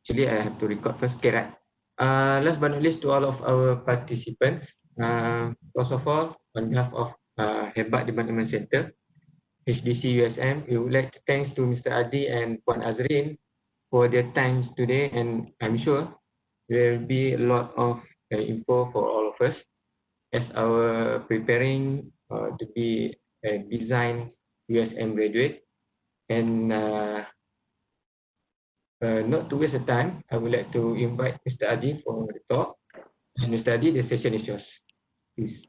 Actually, I have to record first. Okay, right. Last but not least, to all of our participants, first of all, on behalf of Hebat Development Center, HDC USM, we would like to thanks to Mr. Adi and Puan Azrin for their times today, and I'm sure there will be a lot of info for all of us as our preparing to be a design USM graduate. And not to waste the time, I would like to invite Mr. Adi for the talk. And Mr. Adi, the session is yours. Please.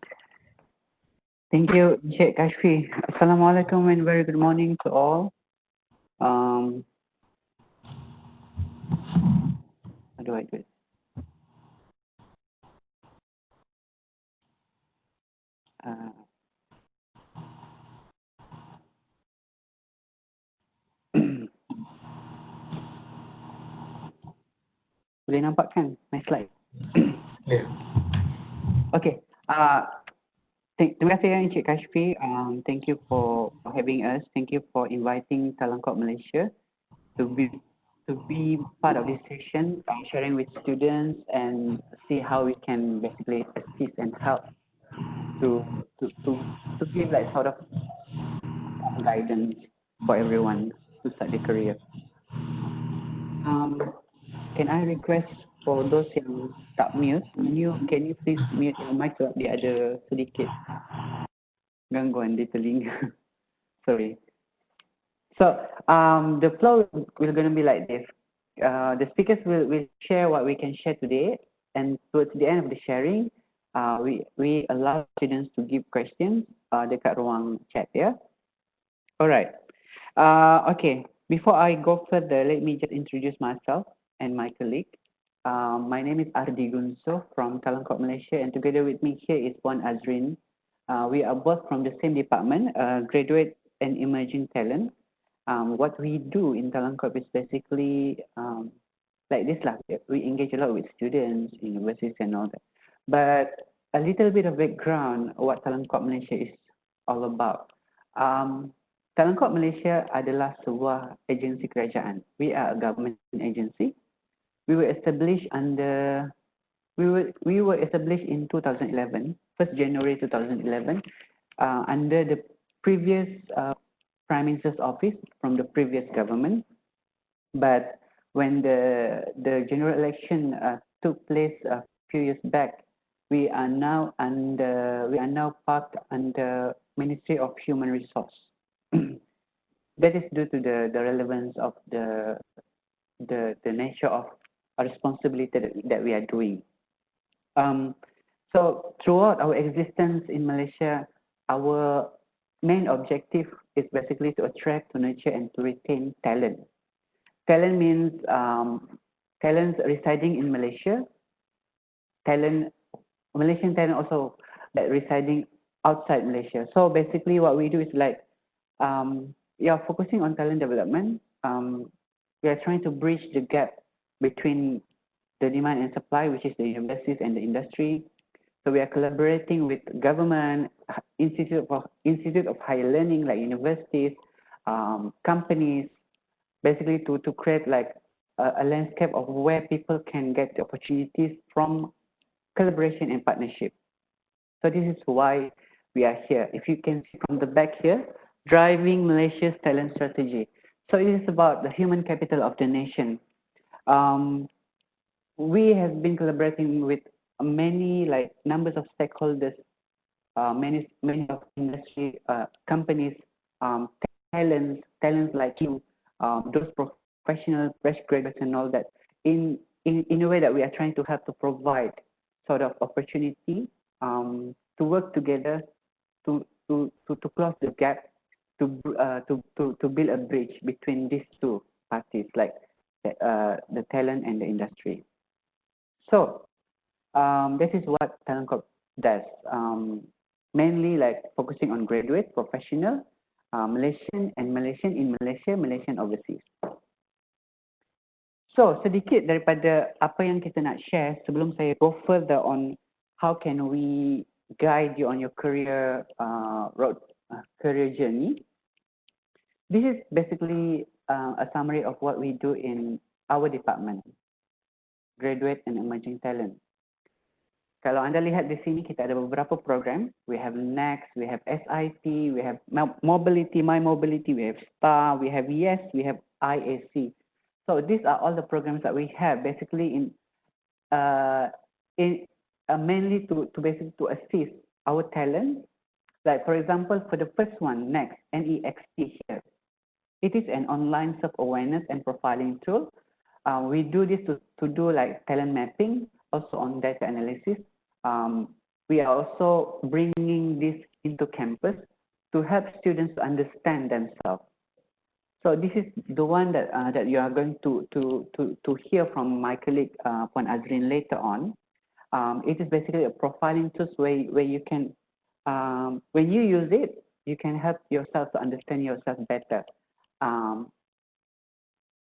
Thank you, Sheikh Kashfi. Assalamualaikum and very good morning to all. How do I do it? Boleh nampak kan my slide? Yeah. Okay. Terima kasih Encik Kashfi. Thank you for having us. Thank you for inviting Talangkot Malaysia to be part of this session, sharing with students and see how we can basically assist and help to give like sort of guidance for everyone to start their career. Can I request for those yang tak mute, can you please mute your mic sebab dia ada sedikit gangguan di telinga. Sorry. So the flow will going to be like this. The speakers will share what we can share today, and towards the end of the sharing, we allow students to give questions dekat ruang chat ya. Alright. Okay. Before I go further, let me just introduce myself and my colleague. My name is Ardi Gunso from Talangkot, Malaysia, and together with me here is Puan Azrin. We are both from the same department, graduate and emerging talent. What we do in Talangkot is basically like this lah. We engage a lot with students, universities, and all that. But a little bit of background what Talangkot Malaysia is all about. Talangkot Malaysia adalah sebuah agensi kerajaan. We are a government agency. We were established in 2011, 1st January 2011, under the previous Prime Minister's office from the previous government. But when the general election took place a few years back, we are now part under Ministry of Human Resource. That is due to the relevance of the nature of responsibility that we are doing. So throughout our existence in Malaysia, our main objective is basically to attract, to nurture, and to retain talent. Talent means talents residing in Malaysia, Malaysian talent also that residing outside Malaysia. So basically what we do is like, we are focusing on talent development. We are trying to bridge the gap between the demand and supply, which is the universities and the industry. So we are collaborating with government, institute of higher learning like universities, companies, basically to create like a landscape of where people can get the opportunities from collaboration and partnership. So this is why we are here. If you can see from the back here, driving Malaysia's talent strategy. So it is about the human capital of the nation. We have been collaborating with many like numbers of stakeholders, many of industry companies, talents like you, those professional fresh graduates and all that. In a way that we are trying to help to provide sort of opportunity to work together to close the gap, to build a bridge between these two parties, like the talent and the industry. So this is what Talangkot does. Mainly like focusing on graduate, professional, Malaysian in Malaysia, Malaysian overseas. So sedikit daripada apa yang kita nak share sebelum saya go further on how can we guide you on your career career journey. This is basically a summary of what we do in our department. graduate and emerging talent. Kalau anda lihat di sini, kita ada beberapa program. We have Next, we have SIT, we have Mobility, My Mobility, we have STAR, we have YES, we have IAC. So these are all the programs that we have basically mainly to basically to assist our talent. Like for example, for the first one, Next, NEXT here. It is an online self-awareness and profiling tool. We do this to do like talent mapping, also on data analysis. We are also bringing this into campus to help students to understand themselves. So this is the one that that you are going to hear from my colleague Puan Azrin later on. It is basically a profiling tool where you can, when you use it, you can help yourself to understand yourself better.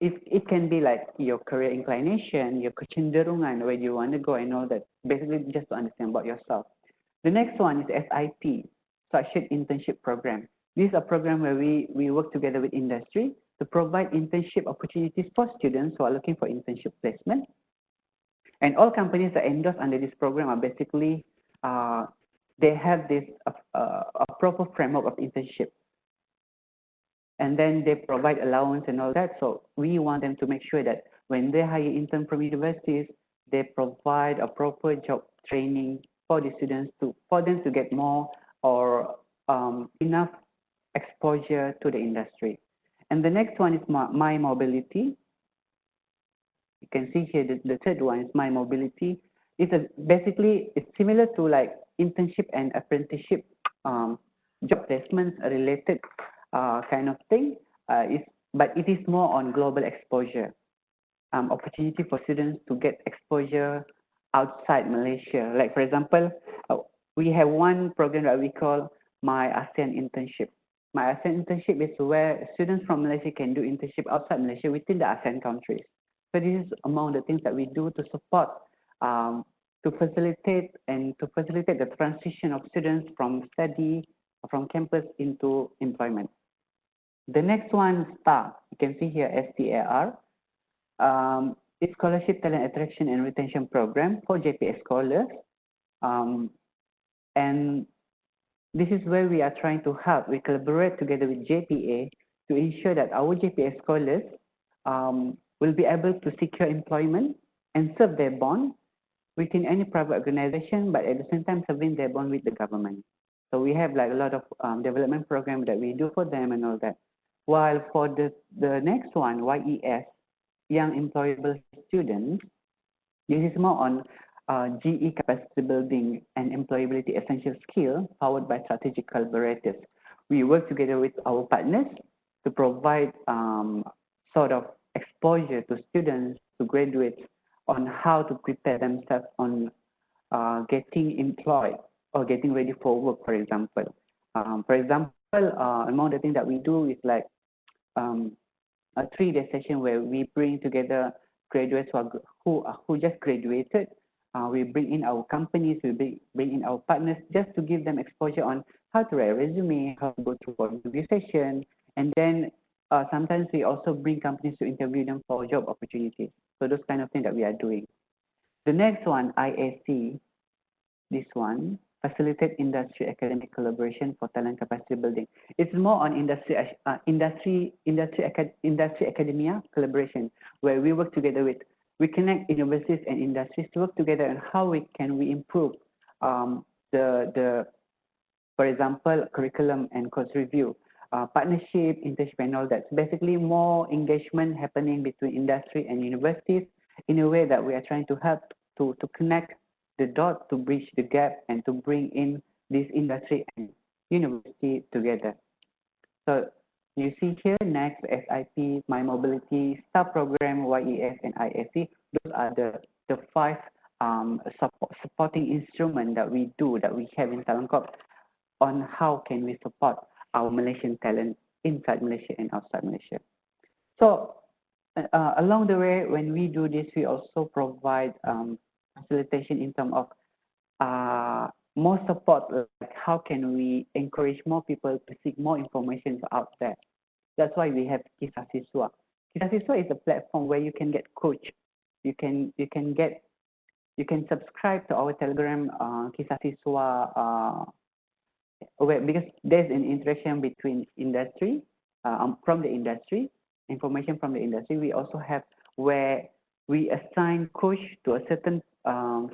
It can be like your career inclination, your kecenderungan, where you want to go and all that, basically just to understand about yourself. The next one is SIT, Structured Internship Program. This is a program where we work together with industry to provide internship opportunities for students who are looking for internship placement. And all companies that endorse under this program are basically, they have this a proper framework of internship. And then they provide allowance and all that. So we want them to make sure that when they hire interns from universities, they provide a proper job training for the students for them to get more or enough exposure to the industry. And the next one is My Mobility. You can see here the third one is My Mobility. Basically it's similar to like internship and apprenticeship job placements related kind of thing, but it is more on global exposure, opportunity for students to get exposure outside Malaysia. Like for example, we have one program that we call My ASEAN Internship. My ASEAN Internship is where students from Malaysia can do internship outside Malaysia within the ASEAN countries. So this is among the things that we do to support, to facilitate the transition of students from study, from campus into employment. The next one, STAR. You can see here STAR. It's Scholarship Talent Attraction and Retention Program for JPS scholars. And this is where we are trying to help. We collaborate together with JPA to ensure that our JPS scholars will be able to secure employment and serve their bond within any private organization, but at the same time serving their bond with the government. So we have like a lot of development programs that we do for them and all that. While for the next one, YES, Young Employable Students, this is more on GE capacity building and employability essential skill powered by strategic collaborators. We work together with our partners to provide sort of exposure to students, to graduates on how to prepare themselves on getting employed or getting ready for work, for example. Among the things that we do is like a 3-day session where we bring together graduates who just graduated. We bring in our companies, we bring in our partners just to give them exposure on how to write a resume, how to go through for interview session, and then sometimes we also bring companies to interview them for job opportunities. So those kind of things that we are doing. The next one, IAC, this one, Facilitate Industry Academic Collaboration for Talent Capacity Building. It's more on industry academia collaboration, where we work together with, we connect universities and industries to work together on how we improve for example, curriculum and course review, partnership, internship and all that. So basically more engagement happening between industry and universities in a way that we are trying to help to connect the dot, to bridge the gap and to bring in this industry and university together. So you see here, Next, SIP, My Mobility, STAR Program, YES, and ISC. Those are the 5 supporting instruments that we have in Talent Corp on how can we support our Malaysian talent inside Malaysia and outside Malaysia. So along the way, when we do this, we also provide facilitation in terms of more support, like how can we encourage more people to seek more information out there. That's why we have Kisah Siswa. Kisah Siswa is a platform where you can get coached you can subscribe to our Telegram Kisah Siswa web, because there's an interaction between industry, from the industry, information from the industry. We also have where we assign coach to a certain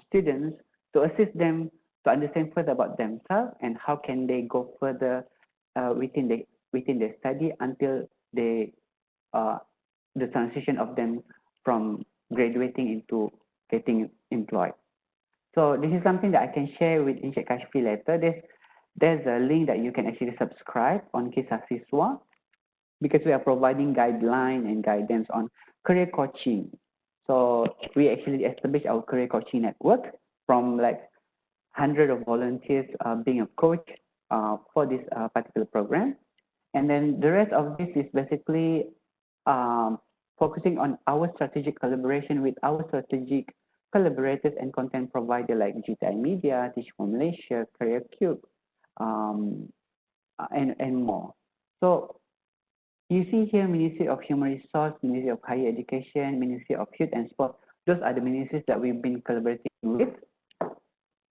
students to assist them to understand further about themselves and how can they go further within their study until they the transition of them from graduating into getting employed. So this is something that I can share with Encik Kashfi later. There's a link that you can actually subscribe on Kisah Siswa, because we are providing guideline and guidance on career coaching. So we actually established our career coaching network from like hundreds of volunteers being a coach for this particular program. And then the rest of this is basically focusing on our strategic collaboration with our strategic collaborators and content provider like GTI Media, Teach for Malaysia, Career Cube, and more. So you see here Ministry of Human Resource, Ministry of Higher Education, Ministry of Youth and Sport. Those are the ministries that we've been collaborating with.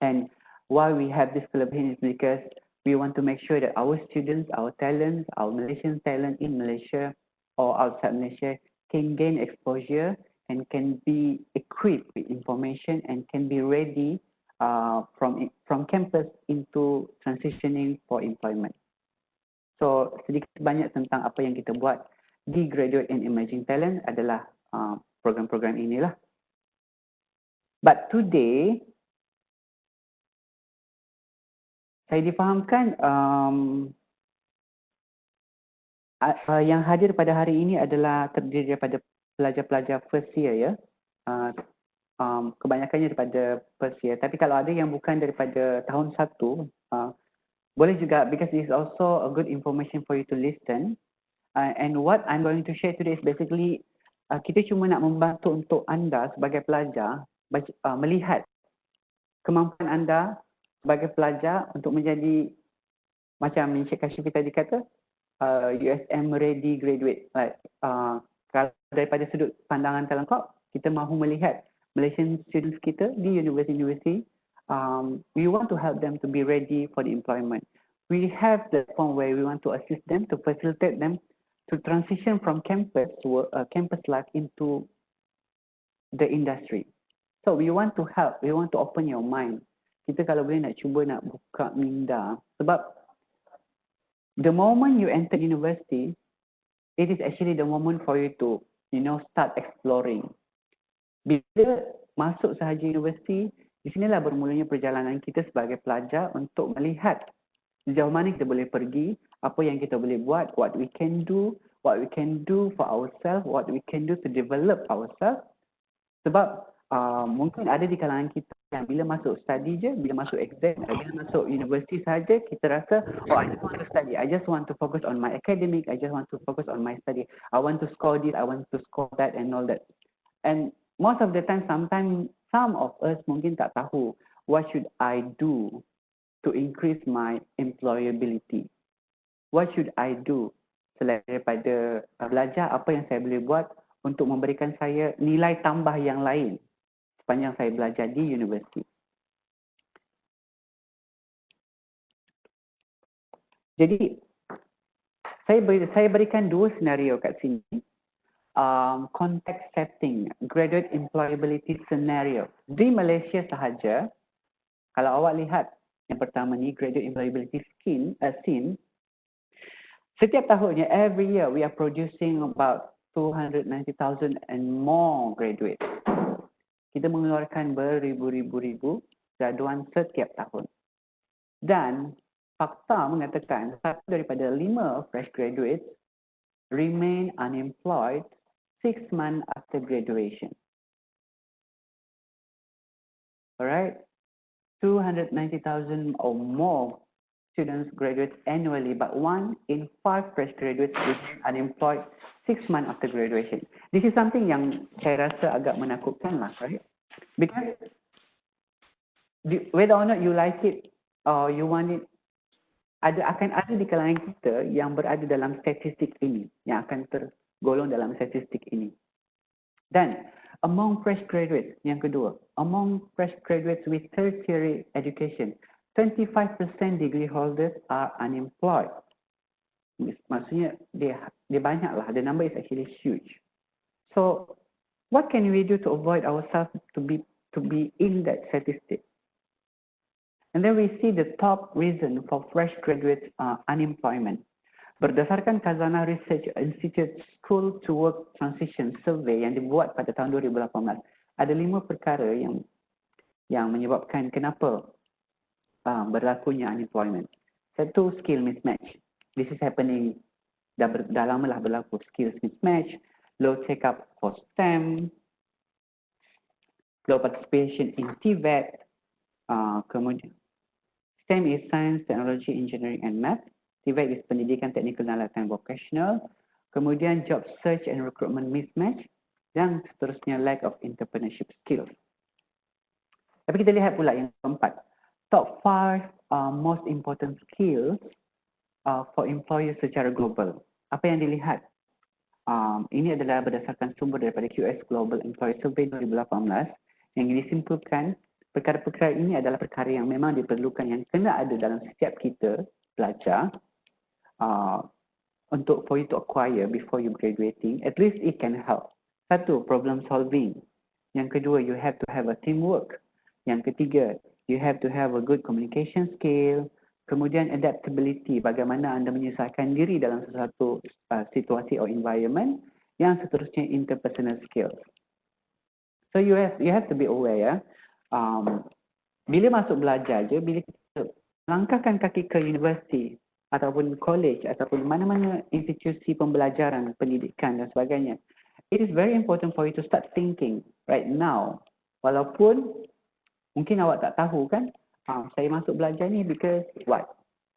And why we have this collaboration is because we want to make sure that our students, our talents, our Malaysian talent in Malaysia or outside Malaysia can gain exposure and can be equipped with information and can be ready from campus into transitioning for employment. So sedikit banyak tentang apa yang kita buat di Graduate and Emerging Talent adalah program-program inilah. But today, saya difahamkan yang hadir pada hari ini adalah terdiri daripada pelajar-pelajar first year ya. Kebanyakannya daripada first year. Tapi kalau ada yang bukan daripada tahun 1, boleh juga, because it's also a good information for you to listen. And what I'm going to share today is basically kita cuma nak membantu untuk anda sebagai pelajar melihat kemampuan anda sebagai pelajar untuk menjadi macam Encik Kashfi tadi kata USM ready graduate. Like kalau daripada sudut pandangan Telangkap, kita mahu melihat Malaysian students kita di university. We want to help them to be ready for the employment. We have the point where we want to assist them, to facilitate them to transition from campus life into the industry. So we want to help, we want to open your mind. Kita kalau boleh nak cuba nak buka minda, sebab the moment you enter university, it is actually the moment for you to, start exploring. Bila masuk sahaja universiti, di sinilah bermulanya perjalanan kita sebagai pelajar untuk melihat sejauh mana kita boleh pergi, apa yang kita boleh buat, what we can do for ourselves, what we can do to develop ourselves. Sebab mungkin ada di kalangan kita yang bila masuk study je, bila masuk exam, bila masuk universiti saja, kita rasa, I just want to study, I just want to focus on my academic, I just want to focus on my study, I want to score this, I want to score that and all that. And most of the time, sometimes some of us mungkin tak tahu what should I do to increase my employability. What should I do selain daripada belajar, apa yang saya boleh buat untuk memberikan saya nilai tambah yang lain sepanjang saya belajar di universiti. Jadi saya berikan 2 senario kat sini. Context setting, graduate employability scenario. Di Malaysia sahaja, kalau awak lihat yang pertama ni, graduate employability scene, setiap tahunnya, every year, we are producing about 290,000 and more graduates. Kita mengeluarkan beribu-ribu graduan setiap tahun. Dan fakta mengatakan 1 daripada 5 fresh graduates remain unemployed 6 months after graduation. Alright, 290,000 or more students graduate annually, but 1 in 5 fresh graduates remain unemployed 6 months after graduation. This is something yang saya rasa agak menakutkan lah, right? Because whether or not you like it or you want it, akan ada di kalangan kita yang berada dalam statistik ini, yang akan tergolong dalam statistik ini. Dan Among fresh graduates, yang kedua, among fresh graduates with tertiary education, 25% degree holders are unemployed. Maksudnya dia banyak lah. The number is actually huge. So what can we do to avoid ourselves to be in that statistic? And then we see the top reason for fresh graduates unemployment. Berdasarkan Khazanah Research Institute School to Work Transition Survey yang dibuat pada tahun 2018, ada 5 perkara yang menyebabkan kenapa berlakunya unemployment. Satu, skill mismatch. This is happening, dah lama lah berlaku, skills mismatch, low take-up for STEM, low participation in TVET, kemudian STEM is Science, Technology, Engineering and Math, TVET is Pendidikan Teknikal dan Latihan Vocational, kemudian job search and recruitment mismatch, dan seterusnya lack of entrepreneurship skills. Tapi kita lihat pula yang keempat, top 5 most important skills for employers secara global. Apa yang dilihat? Ini adalah berdasarkan sumber daripada QS Global Employer Survey 2018 yang disimpulkan perkara-perkara ini adalah perkara yang memang diperlukan, yang kena ada dalam setiap kita pelajar untuk for you to acquire before you graduating. At least it can help. Satu, problem solving. Yang kedua, you have to have a teamwork. Yang ketiga, you have to have a good communication skill. Kemudian adaptability, bagaimana anda menyesuaikan diri dalam sesuatu situasi atau environment. Yang seterusnya interpersonal skills. So you have to be aware ya. Bila masuk belajar je, bila kita langkahkan kaki ke universiti ataupun college ataupun mana-mana institusi pembelajaran, pendidikan dan sebagainya, it is very important for you to start thinking right now. Walaupun mungkin awak tak tahu kan, saya masuk belajar ni because what?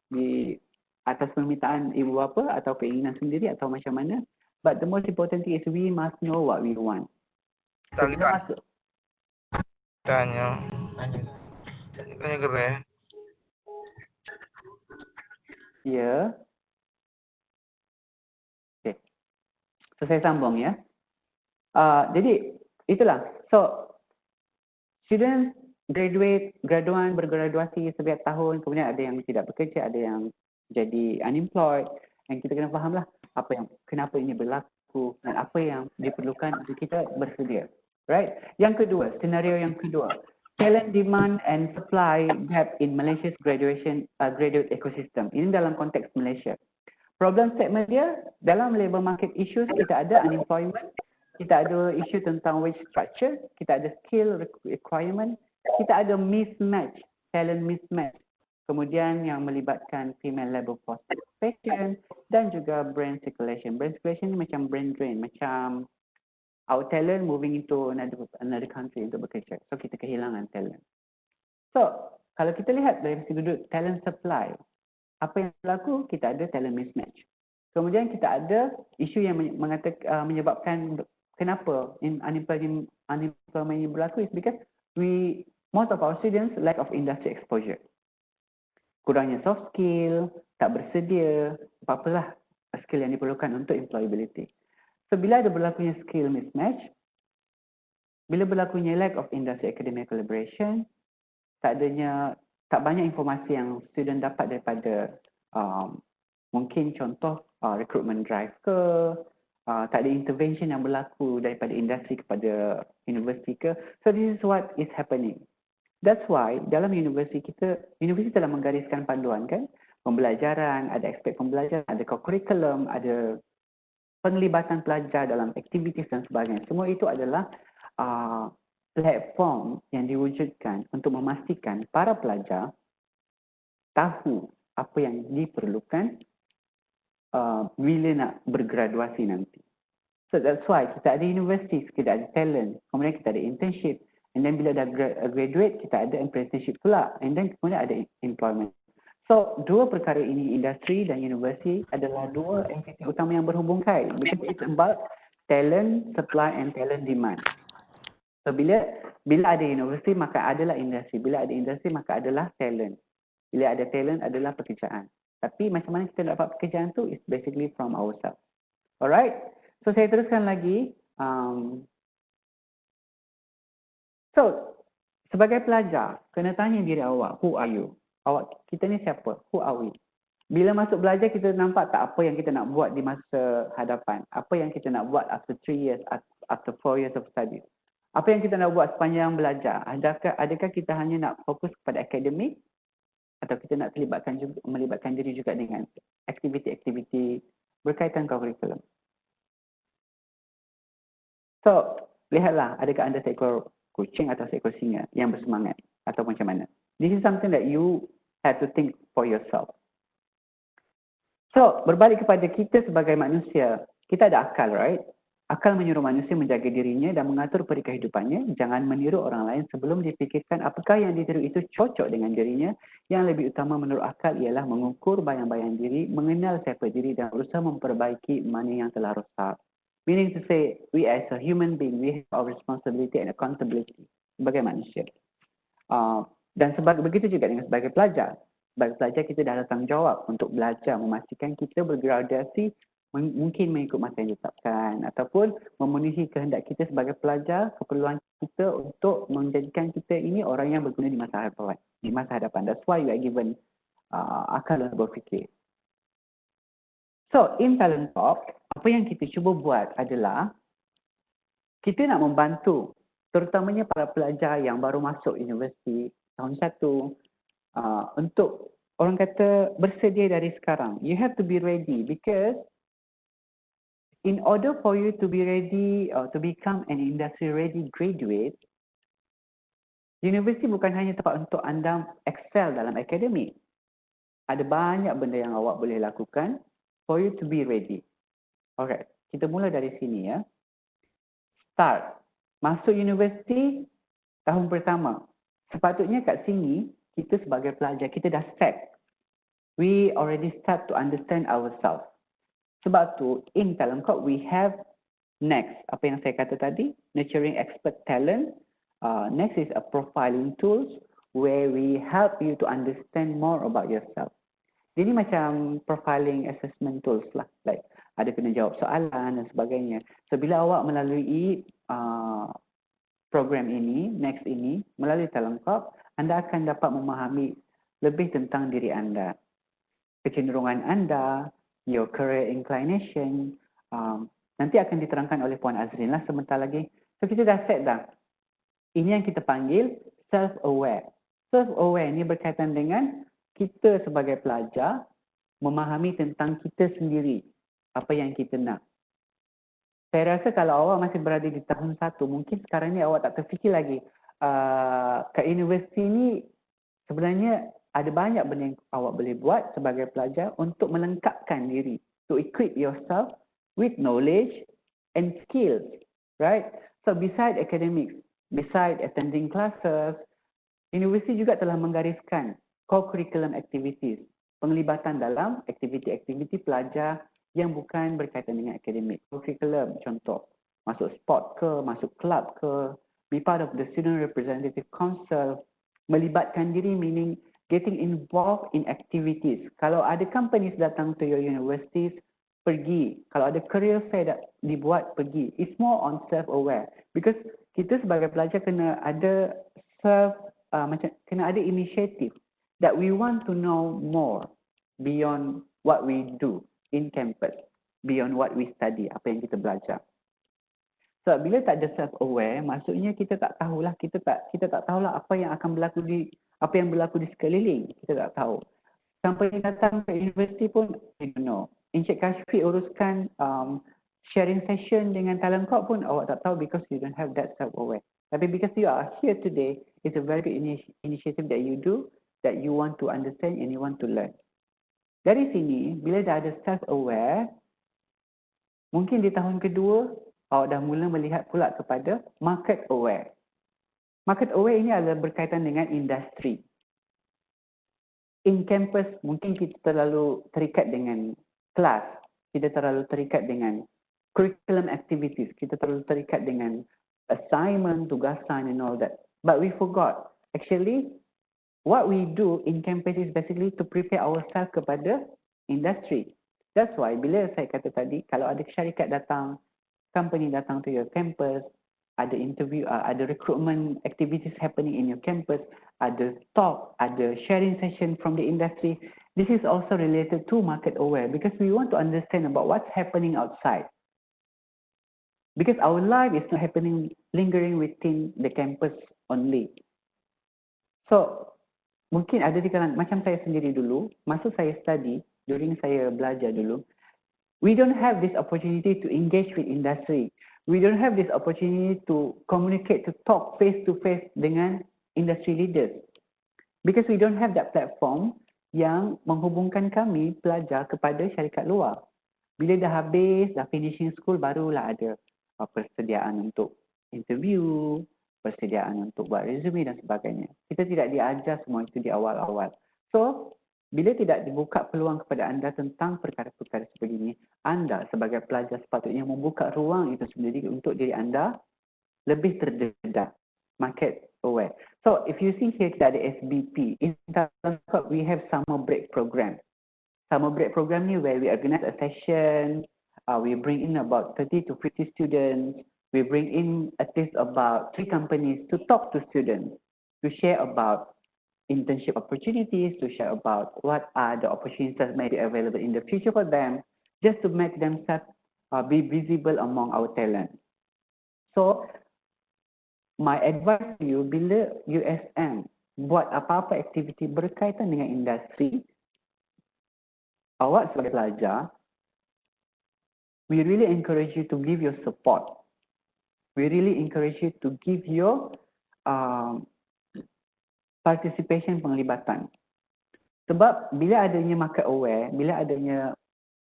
Di atas permintaan ibu bapa atau keinginan sendiri atau macam mana. But the most important thing is we must know what we want. So, kita masuk. Tanya ke be? Ya. Okay. So saya sambung ya. Jadi itulah. So students graduan bergraduasi setiap tahun, kemudian ada yang tidak bekerja, ada yang jadi unemployed, dan kita kena fahamlah kenapa ini berlaku dan apa yang diperlukan untuk kita bersedia. Right? Yang kedua, senario yang kedua, talent demand and supply gap in Malaysia's graduate ecosystem. Ini dalam konteks Malaysia. Problem statement dia, dalam labour market issues kita ada unemployment, kita ada isu tentang wage structure, kita ada skill requirement, kita ada mismatch, talent mismatch. Kemudian yang melibatkan female labor force participation dan juga brain circulation. Brain circulation ni macam brain drain, macam our talent moving into another country untuk bekerja. So kita kehilangan talent. So kalau kita lihat dari sudut talent supply, apa yang berlaku? Kita ada talent mismatch. Kemudian kita ada isu yang menyebabkan kenapa unemployment ini berlaku is because most of our students lack of industry exposure. Kurangnya soft skill, tak bersedia, apa-apalah skill yang diperlukan untuk employability. So bila ada berlakunya skill mismatch, bila berlakunya lack of industry academic collaboration, tak banyak informasi yang student dapat daripada mungkin contoh recruitment drive ke, tak ada intervention yang berlaku daripada industri kepada universiti ke. So this is what is happening. That's why dalam universiti telah menggariskan panduan kan, pembelajaran, ada aspek pembelajaran, ada curriculum, ada penglibatan pelajar dalam aktivitis dan sebagainya. Semua itu adalah platform yang diwujudkan untuk memastikan para pelajar tahu apa yang diperlukan bila nak bergraduasi nanti. So that's why kita ada universiti, kita ada talent, kemudian kita ada internship, and then bila dah graduate kita ada apprenticeship pula, and then kemudian ada employment. So dua perkara ini, industri dan universiti, adalah dua entiti utama yang berhubungkan because it's about talent supply and talent demand. So bila ada universiti maka adalah industri, bila ada industri maka adalah talent, bila ada talent adalah pekerjaan. Tapi macam mana kita dapat pekerjaan tu is basically from ourselves. Alright, so saya teruskan lagi. So, sebagai pelajar, kena tanya diri awak, who are you? Kita ni siapa? Who are we? Bila masuk belajar, kita nampak tak apa yang kita nak buat di masa hadapan? Apa yang kita nak buat after 3 years, after 4 years of study? Apa yang kita nak buat sepanjang belajar? Adakah kita hanya nak fokus kepada akademik? Atau kita nak melibatkan diri juga dengan aktiviti-aktiviti berkaitan kurikulum? So, lihatlah, adakah anda seekor kucing atau seekor singa yang bersemangat? Atau macam mana? This is something that you have to think for yourself. So, berbalik kepada kita sebagai manusia, kita ada akal, right? Akal menyuruh manusia menjaga dirinya dan mengatur peri kehidupannya. Jangan meniru orang lain sebelum dipikirkan apakah yang ditiru itu cocok dengan dirinya. Yang lebih utama menurut akal ialah mengukur bayang-bayang diri, mengenal siapa diri dan berusaha memperbaiki mana yang telah rosak. Meaning to say, we as a human being, we have our responsibility and accountability sebagai manusia. Dan begitu juga dengan sebagai pelajar. Sebagai pelajar, kita dah ada tanggungjawab untuk belajar, memastikan kita bergradasi, mungkin mengikut masa yang ditetapkan ataupun memenuhi kehendak kita sebagai pelajar, keperluan kita untuk menjadikan kita ini orang yang berguna di masa hadapan. That's why we are given akal dan berfikir. So, in Talent Talk, apa yang kita cuba buat adalah kita nak membantu terutamanya para pelajar yang baru masuk universiti tahun 1 untuk orang kata bersedia dari sekarang. You have to be ready because in order for you to be ready or to become an industry ready graduate, universiti bukan hanya tempat untuk anda excel dalam akademik. Ada banyak benda yang awak boleh lakukan for you to be ready. Alright, kita mula dari sini ya. Start. Masuk universiti tahun pertama. Sepatutnya kat sini, kita sebagai pelajar, kita dah set. We already start to understand ourselves. Sebab tu, in Talent Talk, we have next. Apa yang saya kata tadi, nurturing expert talent. Next is a profiling tools where we help you to understand more about yourself. Ini macam profiling assessment tools lah. Like, ada kena jawab soalan dan sebagainya. So, bila awak melalui program ini, next ini, melalui Talent Talk, anda akan dapat memahami lebih tentang diri anda. Kecenderungan anda, your career inclination, nanti akan diterangkan oleh Puan Azrin lah sebentar lagi. So, kita dah set dah. Ini yang kita panggil self-aware. Self-aware ini berkaitan dengan kita sebagai pelajar memahami tentang kita sendiri. Apa yang kita nak. Saya rasa kalau awak masih berada di tahun 1, mungkin sekarang ni awak tak terfikir lagi. Kat universiti ni sebenarnya ada banyak benda yang awak boleh buat sebagai pelajar untuk melengkapkan diri. To equip yourself with knowledge and skills. Right? So beside academics, beside attending classes, universiti juga telah menggariskan co-curriculum activities. Penglibatan dalam aktiviti-aktiviti pelajar yang bukan berkaitan dengan akademik. Co-curriculum contoh, masuk sport ke, masuk club ke, be part of the student representative council, melibatkan diri meaning getting involved in activities. Kalau ada companies datang to your universities, pergi. Kalau ada career fair dibuat, pergi. It's more on self-aware. Because kita sebagai pelajar kena ada kena ada initiative that we want to know more beyond what we do in campus, beyond what we study, apa yang kita belajar. So, bila tak ada self-aware, maksudnya kita tak tahulah, kita tak tahulah apa yang berlaku di sekeliling. Kita tak tahu. Sampai datang ke universiti pun, I don't know. Encik Kashfi uruskan sharing session dengan Talent Talk pun awak tak tahu because you don't have that self-aware. Tapi because you are here today, it's a very good initiative that you do, that you want to understand and you want to learn. Dari sini, bila dah ada self-aware, mungkin di tahun kedua, awak dah mula melihat pula kepada market aware. Market aware ini adalah berkaitan dengan industri. In campus, mungkin kita terlalu terikat dengan kelas. Kita terlalu terikat dengan curriculum activities. Kita terlalu terikat dengan assignment, tugasan and all that. But we forgot. Actually, what we do in campus is basically to prepare ourselves kepada industry. That's why bila saya kata tadi, kalau ada syarikat datang, company datang to your campus, ada interview, ada recruitment activities happening in your campus, ada talk, ada sharing session from the industry. This is also related to market aware because we want to understand about what's happening outside. Because our life is not happening lingering within the campus only. So, mungkin ada di kalangan, macam saya sendiri dulu, masa saya study, during saya belajar dulu, we don't have this opportunity to engage with industry. We don't have this opportunity to communicate, to talk face to face dengan industry leaders. Because we don't have that platform yang menghubungkan kami pelajar kepada syarikat luar. Bila dah habis, dah finishing school, barulah ada persediaan untuk interview, persediaan untuk buat resume dan sebagainya. Kita tidak diajar semua itu di awal-awal. So, bila tidak dibuka peluang kepada anda tentang perkara-perkara sebegini, anda sebagai pelajar sepatutnya membuka ruang itu sendiri untuk diri anda lebih terdedah, market aware. So, if you see here kita ada SBP, in Talangkot we have summer break program. Summer break program ni where we organize a session, we bring in about 30 to 50 students, we bring in at least about 3 companies to talk to students, to share about internship opportunities, to share about what are the opportunities that may be available in the future for them, just to make themselves be visible among our talent. So, my advice to you, bila USM buat apa-apa aktiviti berkaitan dengan industri, awak sebagai pelajar, we really encourage you to give your support. We really encourage you to give your participation, penglibatan. Sebab bila adanya market aware, bila adanya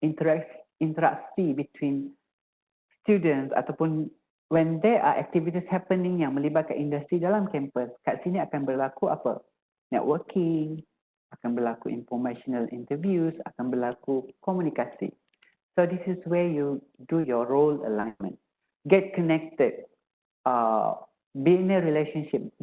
interaksi between students ataupun when there are activities happening yang melibatkan industri dalam kampus, kat sini akan berlaku apa? Networking, akan berlaku informational interviews, akan berlaku komunikasi. So this is where you do your role alignment. Get connected, build relationship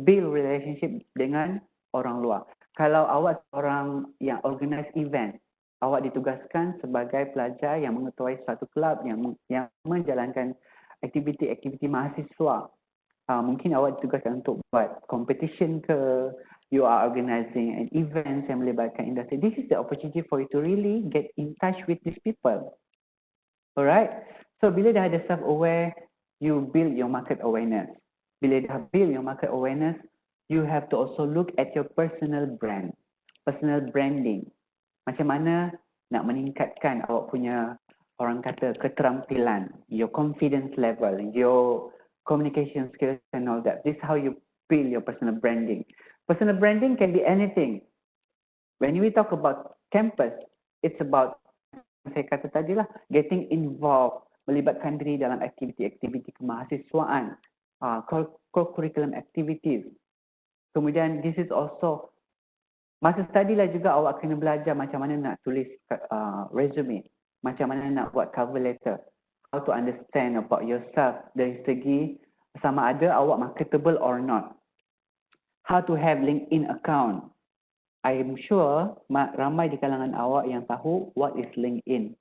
dengan orang luar. Kalau awak orang yang organize event, awak ditugaskan sebagai pelajar yang mengetuai suatu kelab yang menjalankan aktiviti-aktiviti mahasiswa. Mungkin awak ditugaskan untuk buat competition ke, you are organizing an event yang melibatkan industri. This is the opportunity for you to really get in touch with these people. Alright? So, bila dah ada self-aware, you build your market awareness. Bila dah build your market awareness, you have to also look at your personal brand. Personal branding. Macam mana nak meningkatkan awak punya, orang kata, keterampilan, your confidence level, your communication skills and all that. This is how you build your personal branding. Personal branding can be anything. When we talk about campus, it's about, saya kata tadi lah, getting involved, melibatkan diri dalam aktiviti-aktiviti kemahasiswaan, co-curriculum activities. Kemudian this is also, masa study lah juga awak kena belajar macam mana nak tulis resume, macam mana nak buat cover letter, how to understand about yourself dari segi sama ada awak marketable or not, how to have LinkedIn account. I am sure ramai di kalangan awak yang tahu what is LinkedIn.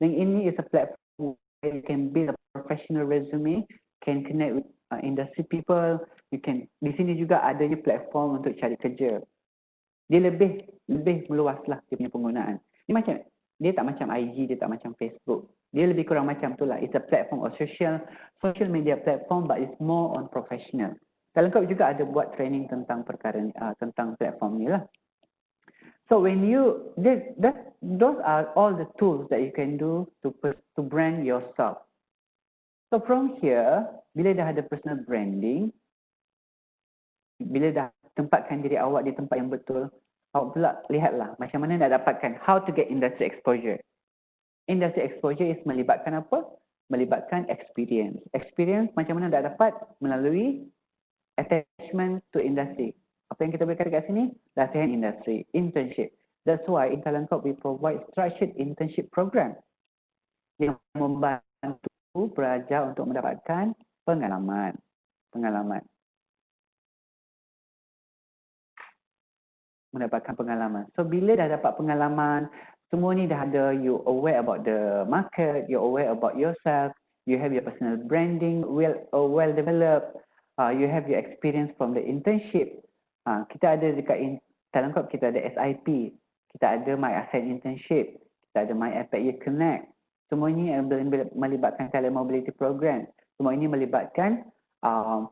LinkedIn ni is a platform where you can build a professional resume, can connect with industry people, you can, di sini juga adanya platform untuk cari kerja. Dia lebih meluaslah dia punya penggunaan. Dia tak macam IG, dia tak macam Facebook. Dia lebih kurang macam tu lah. It's a platform or social media platform, but it's more on professional. Kalau kau juga ada buat training tentang perkara tentang platform ni lah. So when you, those are all the tools that you can do to brand yourself. So from here, bila dah ada personal branding, bila dah tempatkan diri awak di tempat yang betul, awak pula lihatlah macam mana nak dapatkan how to get industry exposure. Industry exposure is melibatkan apa? Melibatkan experience. Experience macam mana nak dapat? Melalui attachment to industry. Apa yang kita berikan dekat sini? Latihan industri, internship. That's why in Talangkot we provide structured internship program yang membantu pelajar untuk mendapatkan pengalaman. Mendapatkan pengalaman. So bila dah dapat pengalaman, semua ni dah ada, you aware about the market, you aware about yourself, you have your personal branding well developed, you have your experience from the internship. Kita ada dekat dalam kop kita ada SIP, kita ada My Ascent Internship, kita ada My Impact Year Connect. Semua ini melibatkan talent mobility program. Semua ini melibatkan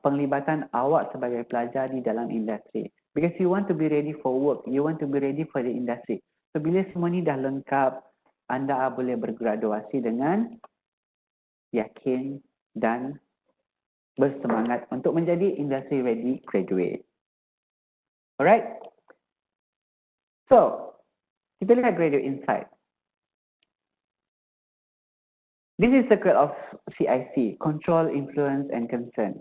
penglibatan awak sebagai pelajar di dalam industri. Because you want to be ready for work, you want to be ready for the industry. So bila semua ni dah lengkap, anda boleh bergraduasi dengan yakin dan bersemangat untuk menjadi industry ready graduate. Alright? So, kita lihat graduate insight. This is circle of CIC, control, influence and concern.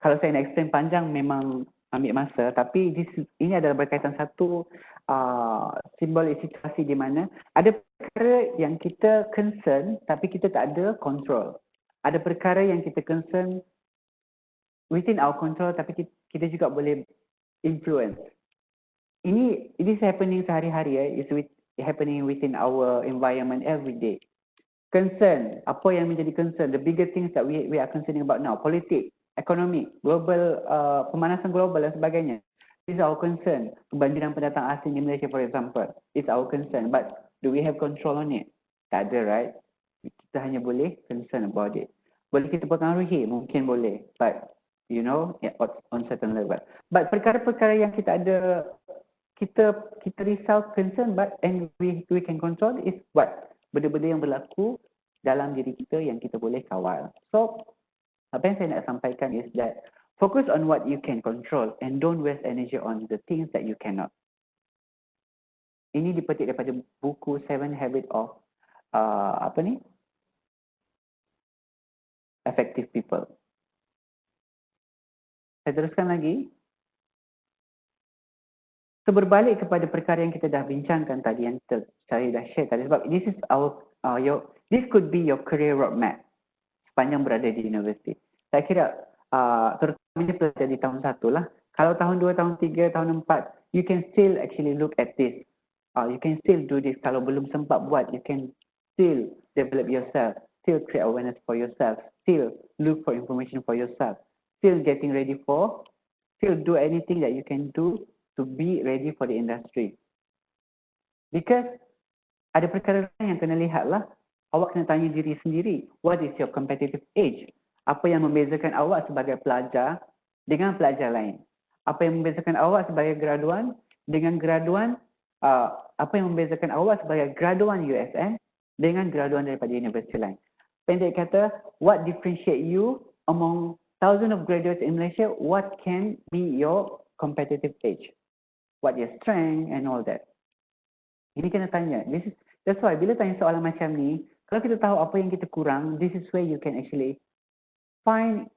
Kalau saya nak explain panjang memang ambil masa, tapi ini adalah berkaitan satu simbol situasi di mana ada perkara yang kita concern tapi kita tak ada control. Ada perkara yang kita concern within our control tapi kita juga boleh influence. It is happening sehari-hari, it's happening within our environment every day. Concern, apa yang menjadi concern? The bigger things that we are concerning about now, politik, ekonomi, global, pemanasan global dan sebagainya. This is our concern. Kebanjiran pendatang asing di Malaysia, for example, it's our concern. But do we have control on it? Tak ada, right? Kita hanya boleh concern about it. Boleh kita pengaruhi? Mungkin boleh. But, you know, on certain level. But perkara-perkara yang kita ada, kita risau, concern, but and we can control is what? Benda-benda yang berlaku dalam diri kita yang kita boleh kawal. So, apa yang saya nak sampaikan is that focus on what you can control and don't waste energy on the things that you cannot. Ini dipetik daripada buku 7 Habits of Effective People. Saya teruskan lagi. So, berbalik kepada perkara yang kita dah bincangkan tadi, yang saya dah share tadi, sebab this is this could be your career roadmap sepanjang berada di universiti. Saya kira terutamanya pelajar di tahun 1 lah. Kalau tahun 2, tahun 3, tahun 4, you can still actually look at this. You can still do this. Kalau belum sempat buat, you can still develop yourself, still create awareness for yourself, still look for information for yourself, still getting ready for, still do anything that you can do to be ready for the industry. Because ada perkara yang kena lihat lah. Awak kena tanya diri sendiri, what is your competitive edge? Apa yang membezakan awak sebagai pelajar dengan pelajar lain? Apa yang membezakan awak sebagai graduan dengan graduan, apa yang membezakan awak sebagai graduan USM dengan graduan daripada universiti lain? Pendek kata, what differentiate you among thousands of graduates in Malaysia? What can be your competitive edge? What your strength and all that? Ini kena tanya. That's why bila tanya soalan macam ni, kalau kita tahu apa yang kita kurang, this is where you can actually find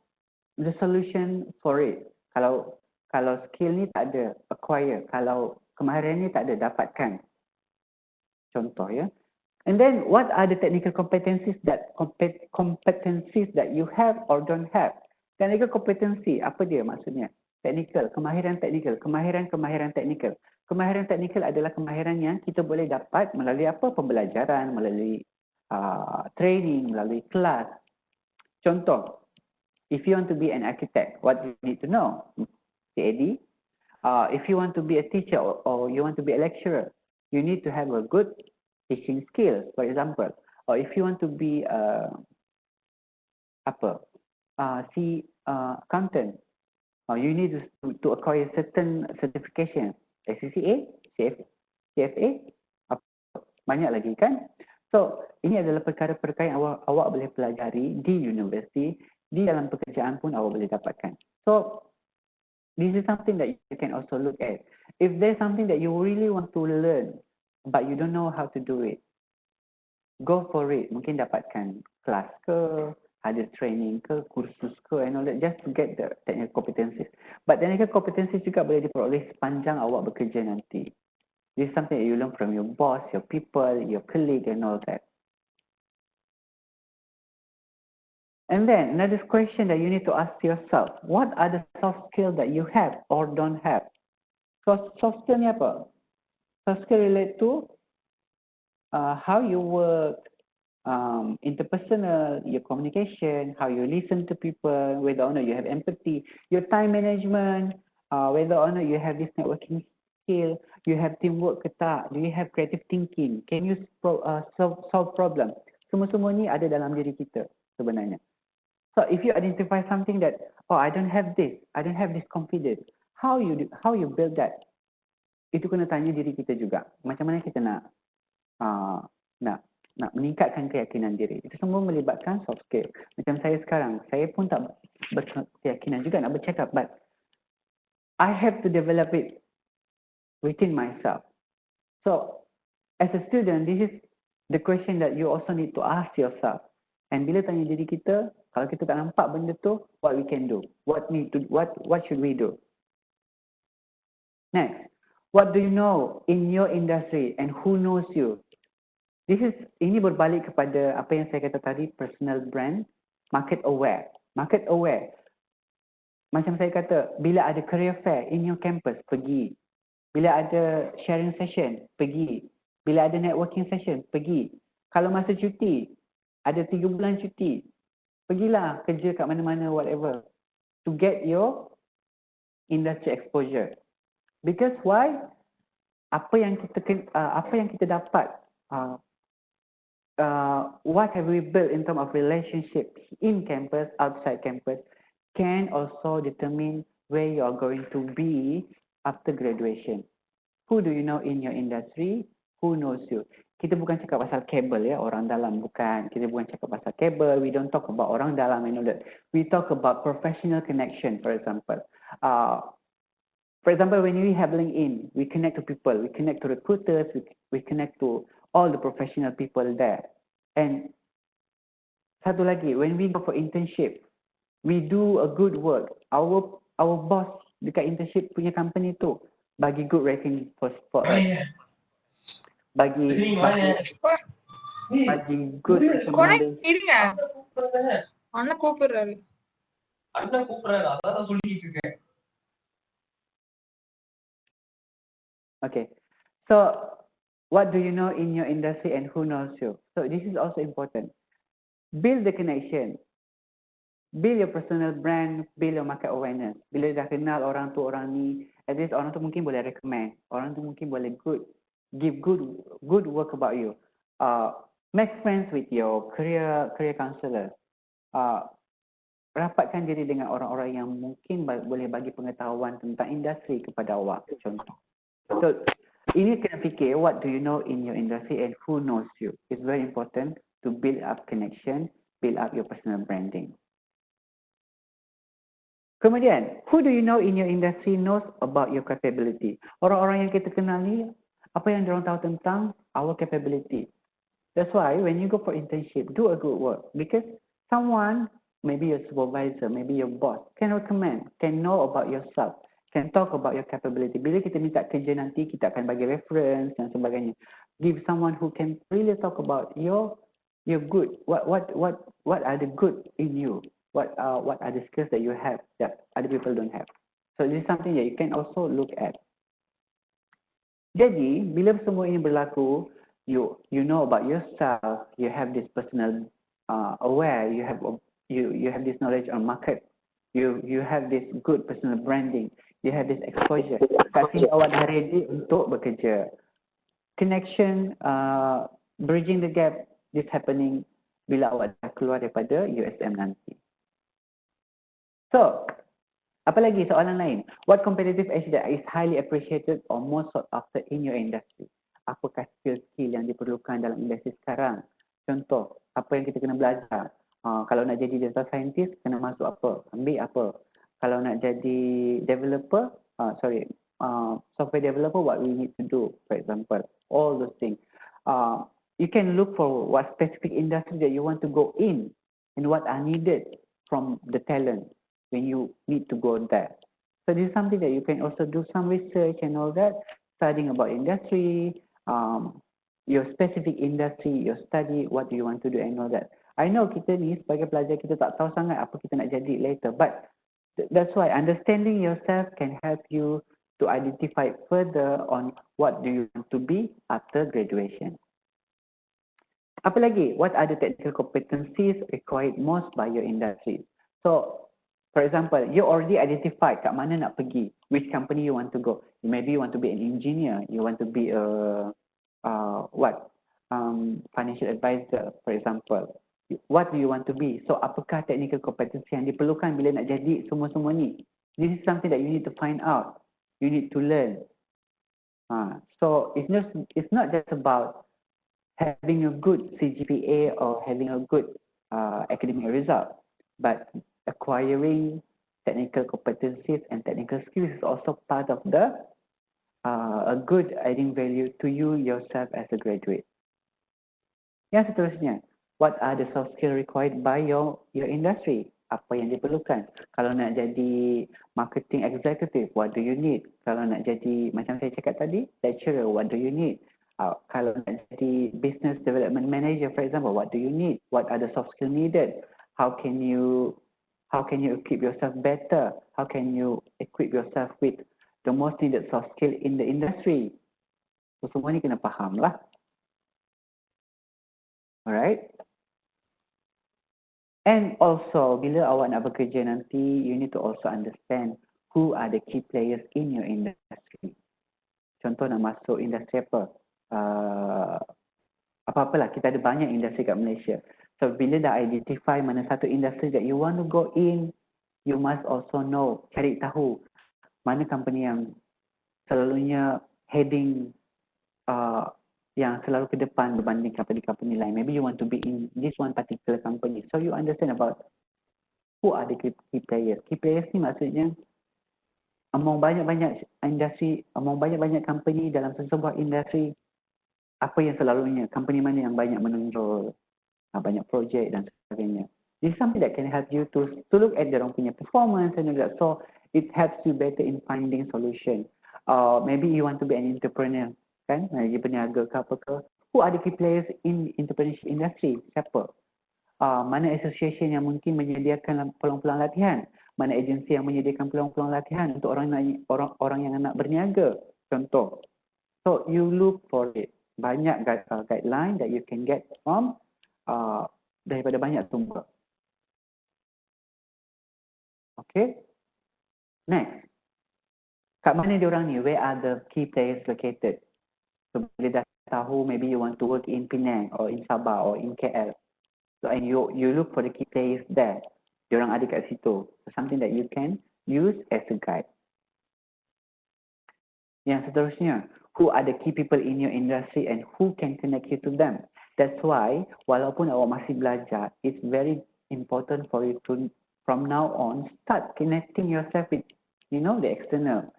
the solution for it. Kalau skill ni tak ada, acquire. Kalau kemahiran ni tak ada, dapatkan. Contoh ya. And then what are the technical competencies that you have or don't have? Technical competency, apa dia maksudnya? Technical, kemahiran technical, kemahiran technical. Kemahiran technical adalah kemahiran yang kita boleh dapat melalui apa? Pembelajaran, melalui training, melalui kelas. Contoh, if you want to be an architect, what you need to know? CAD. If you want to be a teacher or you want to be a lecturer, you need to have a good teaching skill, for example. Or if you want to be accountant, you need to acquire certain certification, SCCA, CFA, banyak lagi kan? So, ini adalah perkara-perkara yang awak boleh pelajari di universiti, di dalam pekerjaan pun awak boleh dapatkan. So, this is something that you can also look at. If there's something that you really want to learn, but you don't know how to do it, go for it. Mungkin dapatkan kelas ke, ada training ke, kursus ke, and all that, just to get the technical competencies. But technical competencies juga boleh diperoleh sepanjang awak bekerja nanti. This is something that you learn from your boss, your people, your colleague, and all that. And then another question that you need to ask yourself, what are the soft skills that you have or don't have? So soft skill ni apa? Soft skill relate to how you work, interpersonal, your communication, how you listen to people, whether or not you have empathy, your time management, whether or not you have this networking skill, you have teamwork ke tak, do you have creative thinking, can you solve problem. Semua-semua ni ada dalam diri kita sebenarnya. So if you identify something that, oh, I don't have this confidence, how you build that? Itu kena tanya diri kita juga. Macam mana kita nak meningkatkan keyakinan diri. Itu semua melibatkan soft skill. Macam saya sekarang, saya pun tak berkeyakinan juga nak bercakap, but I have to develop it within myself. So as a student, this is the question that you also need to ask yourself. And bila tanya diri kita, kalau kita tak nampak benda tu, what we can do? What should we do? Next, what do you know in your industry and who knows you? Ini berbalik kepada apa yang saya kata tadi, personal brand, market aware. Market aware. Macam saya kata, bila ada career fair in your campus, pergi. Bila ada sharing session, pergi. Bila ada networking session, pergi. Kalau masa cuti, ada 3 bulan cuti, pergilah kerja kat mana-mana, whatever, to get your industry exposure. Because why? Apa yang kita dapat, what have we built in terms of relationships in campus, outside campus, can also determine where you are going to be after graduation. Who do you know in your industry? Who knows you? Kita bukan cakap pasal kabel ya, orang dalam, bukan. Kita bukan cakap pasal kabel. We don't talk about orang dalam and all that. We talk about professional connection, for example. For example, when we have LinkedIn, we connect to people, we connect to recruiters, we connect to all the professional people there. And satu lagi, when we go for internship, we do a good work. Our boss dekat internship punya company tu bagi good rating for us. Bagi good recommendation. அண்ணா கூப்பிடுறாரு. அதான் சொல்லிட்டு இருக்கேன். Okay, so what do you know in your industry and who knows you? So this is also important. Build the connection. Build your personal brand, build your market awareness. Bila dah kenal orang tu, orang ni, at least orang tu mungkin boleh recommend. Orang tu mungkin boleh give good work about you. Make friends with your career counselor. Rapatkan diri dengan orang-orang yang mungkin boleh bagi pengetahuan tentang industri kepada awak. Contoh. So, ini kena fikir, what do you know in your industry and who knows you? It's very important to build up connection, build up your personal branding. Kemudian, who do you know in your industry knows about your capability? Orang-orang yang kita kenal ni, apa yang diorang tahu tentang our capability. That's why when you go for internship, do a good work. Because someone, maybe your supervisor, maybe your boss, can recommend, can know about yourself, can talk about your capability. Bila kita minta kerja nanti, kita akan bagi reference dan sebagainya. Give someone who can really talk about your good. What are the good in you? What are the skills that you have that other people don't have? So this is something that you can also look at. Jadi, bila semua ini berlaku, you know about yourself, you have this personal aware, you have this knowledge on market, you have this good personal branding, you have this exposure. Kat sini awak dah ready untuk bekerja. Connection, bridging the gap, this happening bila awak dah keluar daripada USM nanti. So, apa lagi soalan lain? What competitive edge that is highly appreciated or most sought after in your industry? Apakah skill-skill yang diperlukan dalam industri sekarang? Contoh, apa yang kita kena belajar? Kalau nak jadi data scientist, kena masuk apa? Ambil apa? Kalau nak jadi developer, software developer, what we need to do, for example. All those things. You can look for what specific industry that you want to go in and what are needed from the talent when you need to go there. So this is something that you can also do some research and all that, studying about industry, your specific industry, your study, what do you want to do and all that. I know kita ni sebagai pelajar kita tak tahu sangat apa kita nak jadi later, but that's why understanding yourself can help you to identify further on what do you want to be after graduation. Apa lagi? What are the technical competencies required most by your industry? So, for example, you already identified kat mana nak pergi, which company you want to go. Maybe you want to be an engineer, you want to be a financial advisor, for example. What do you want to be? So, apakah technical competency yang diperlukan bila nak jadi semua-semua ni? This is something that you need to find out. You need to learn. So, it's not just about having a good CGPA or having a good academic result, but acquiring technical competencies and technical skills is also part of the a good adding value to you yourself as a graduate. Yang seterusnya, what are the soft skills required by your industry? Apa yang diperlukan? Kalau nak jadi marketing executive, what do you need? Kalau nak jadi, macam saya cakap tadi, lecturer, what do you need? Kalau nak jadi business development manager, for example, what do you need? What are the soft skills needed? How can you equip yourself better? How can you equip yourself with the most needed soft skill in the industry? So, semua ni kena faham lah. Alright. And also, bila awak nak bekerja nanti, you need to also understand who are the key players in your industry. Contoh nak masuk industri apa? Apa-apalah, kita ada banyak industri kat Malaysia. So, bila dah identify mana satu industri that you want to go in, you must also know, cari tahu mana company yang selalunya heading yang selalu ke depan berbanding company-company lain. Maybe you want to be in this one particular company. So, you understand about who are the key players. Key players ni maksudnya among banyak-banyak industri, among banyak-banyak company dalam sebuah industri, apa yang selalunya, company mana yang banyak menonjol, banyak projek dan sebagainya. This is something that can help you to look at their own punya performance and all that. So, it helps you better in finding solution. Maybe you want to be an entrepreneur, kan? Jadi peniaga ke apa ke. Who are the key players in entrepreneurship industry? Siapa? Mana association yang mungkin menyediakan peluang-peluang latihan? Mana agensi yang menyediakan peluang-peluang latihan untuk orang yang nak berniaga? Contoh. So, you look for it. Banyak guideline that you can get from daripada banyak sumber. Okay. Next. Kat mana diorang ni? Where are the key players located? So, bila dah tahu, maybe you want to work in Penang or in Sabah or in KL. So, and you look for the key players there. Diorang ada kat situ. So, something that you can use as a guide. Yang seterusnya, who are the key people in your industry and who can connect you to them? That's why, walaupun awak masih belajar, it's very important for you to, from now on, start connecting yourself with, the external.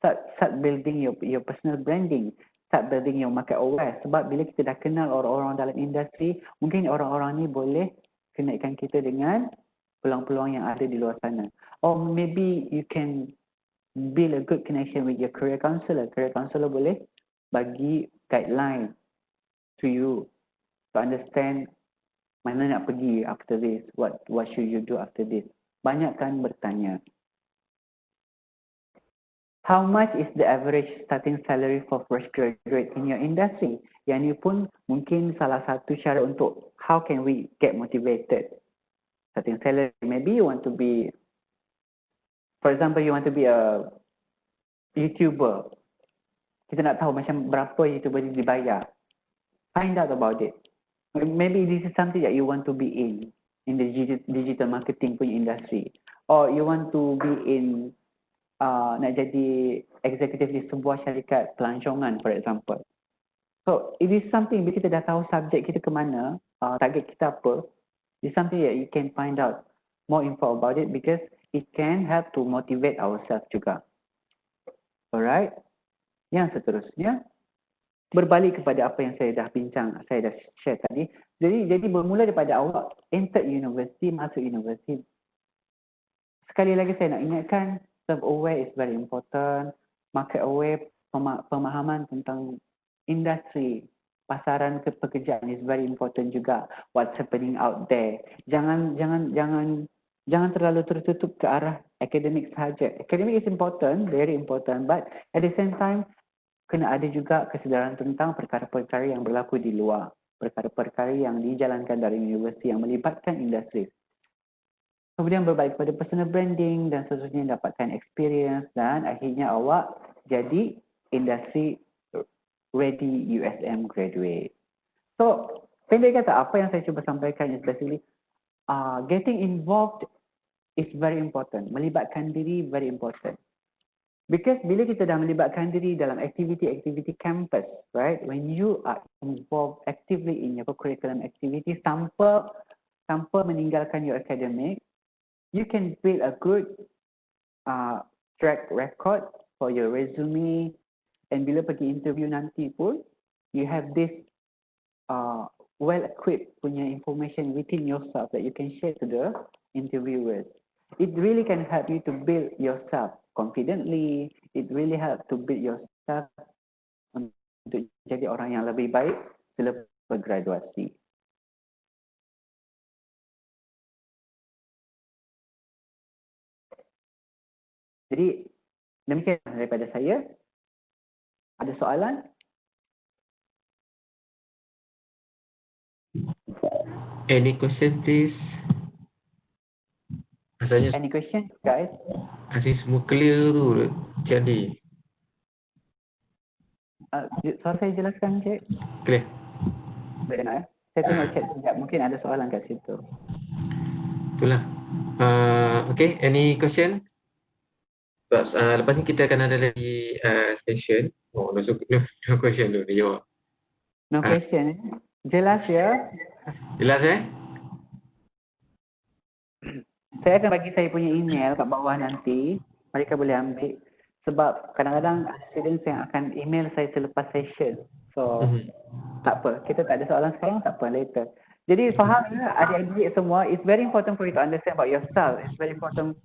Start building your personal branding. Start building your market aware. Sebab bila kita dah kenal orang-orang dalam industri, mungkin orang-orang ni boleh connectkan kita dengan peluang-peluang yang ada di luar sana. Or maybe you can build a good connection with your career counselor. Career counselor boleh bagi guideline to you to understand mana nak pergi after this, what should you do after this. Banyakkan bertanya. How much is the average starting salary for fresh graduate in your industry? Yang ni pun mungkin salah satu syarat untuk how can we get motivated. Starting salary, maybe you want to be, for example, you want to be a YouTuber. Kita nak tahu macam berapa YouTuber dibayar. Find out about it. Maybe this is something that you want to be in the digital marketing punya industry. Or you want to be in, nak jadi executive di sebuah syarikat pelancongan, for example. So, it is something, bila kita dah tahu subjek kita ke mana, target kita apa, it's something that you can find out more info about it because it can help to motivate ourselves juga. Alright. Yang seterusnya, berbalik kepada apa yang saya dah bincang, saya dah share tadi. Jadi bermula daripada awak enter university, masuk university. Sekali lagi saya nak ingatkan, self-aware is very important. Market aware, pemahaman tentang industri, pasaran pekerjaan is very important juga. What's happening out there. Jangan terlalu tertutup ke arah akademik sahaja. Akademik is important, very important, but at the same time, kena ada juga kesedaran tentang perkara-perkara yang berlaku di luar. perkara-perkara yang dijalankan dari universiti yang melibatkan industri. Kemudian berbalik kepada personal branding dan seterusnya, dapatkan experience dan akhirnya awak jadi industry ready USM graduate. So, pendek kata, apa yang saya cuba sampaikan is basically getting involved is very important. Melibatkan diri very important. Because bila kita dah melibatkan diri dalam aktiviti-aktiviti campus, right? When you are involved actively in your curriculum activities tanpa meninggalkan your academic, you can build a good track record for your resume, and bila pergi interview nanti pun, you have this well-equipped punya information within yourself that you can share to the interviewers. It really can help you to build yourself confidently. It really helps to build yourself untuk jadi orang yang lebih baik selepas bergraduasi. Jadi, demikian daripada saya. Ada soalan? Any question, please? Rasanya Any question, guys? semua clear tu, jadi. Soal saya jelaskan, Cik. Clear. Boleh nak? Saya tengok chat sekejap. Mungkin ada soalan kat situ. Itulah. Okay, any question? Lepas ni kita akan ada lagi session. Oh, no question tu, dia jawab. No question. Jelas ya? Jelas Saya akan bagi saya punya email kat bawah nanti. Mereka boleh ambil. Sebab kadang-kadang ada students yang akan email saya selepas session. So, tak apa. Kita tak ada soalan sekarang, tak apa. Later. Jadi, faham ya adik-adik semua. It's very important for you to understand about yourself. It's very important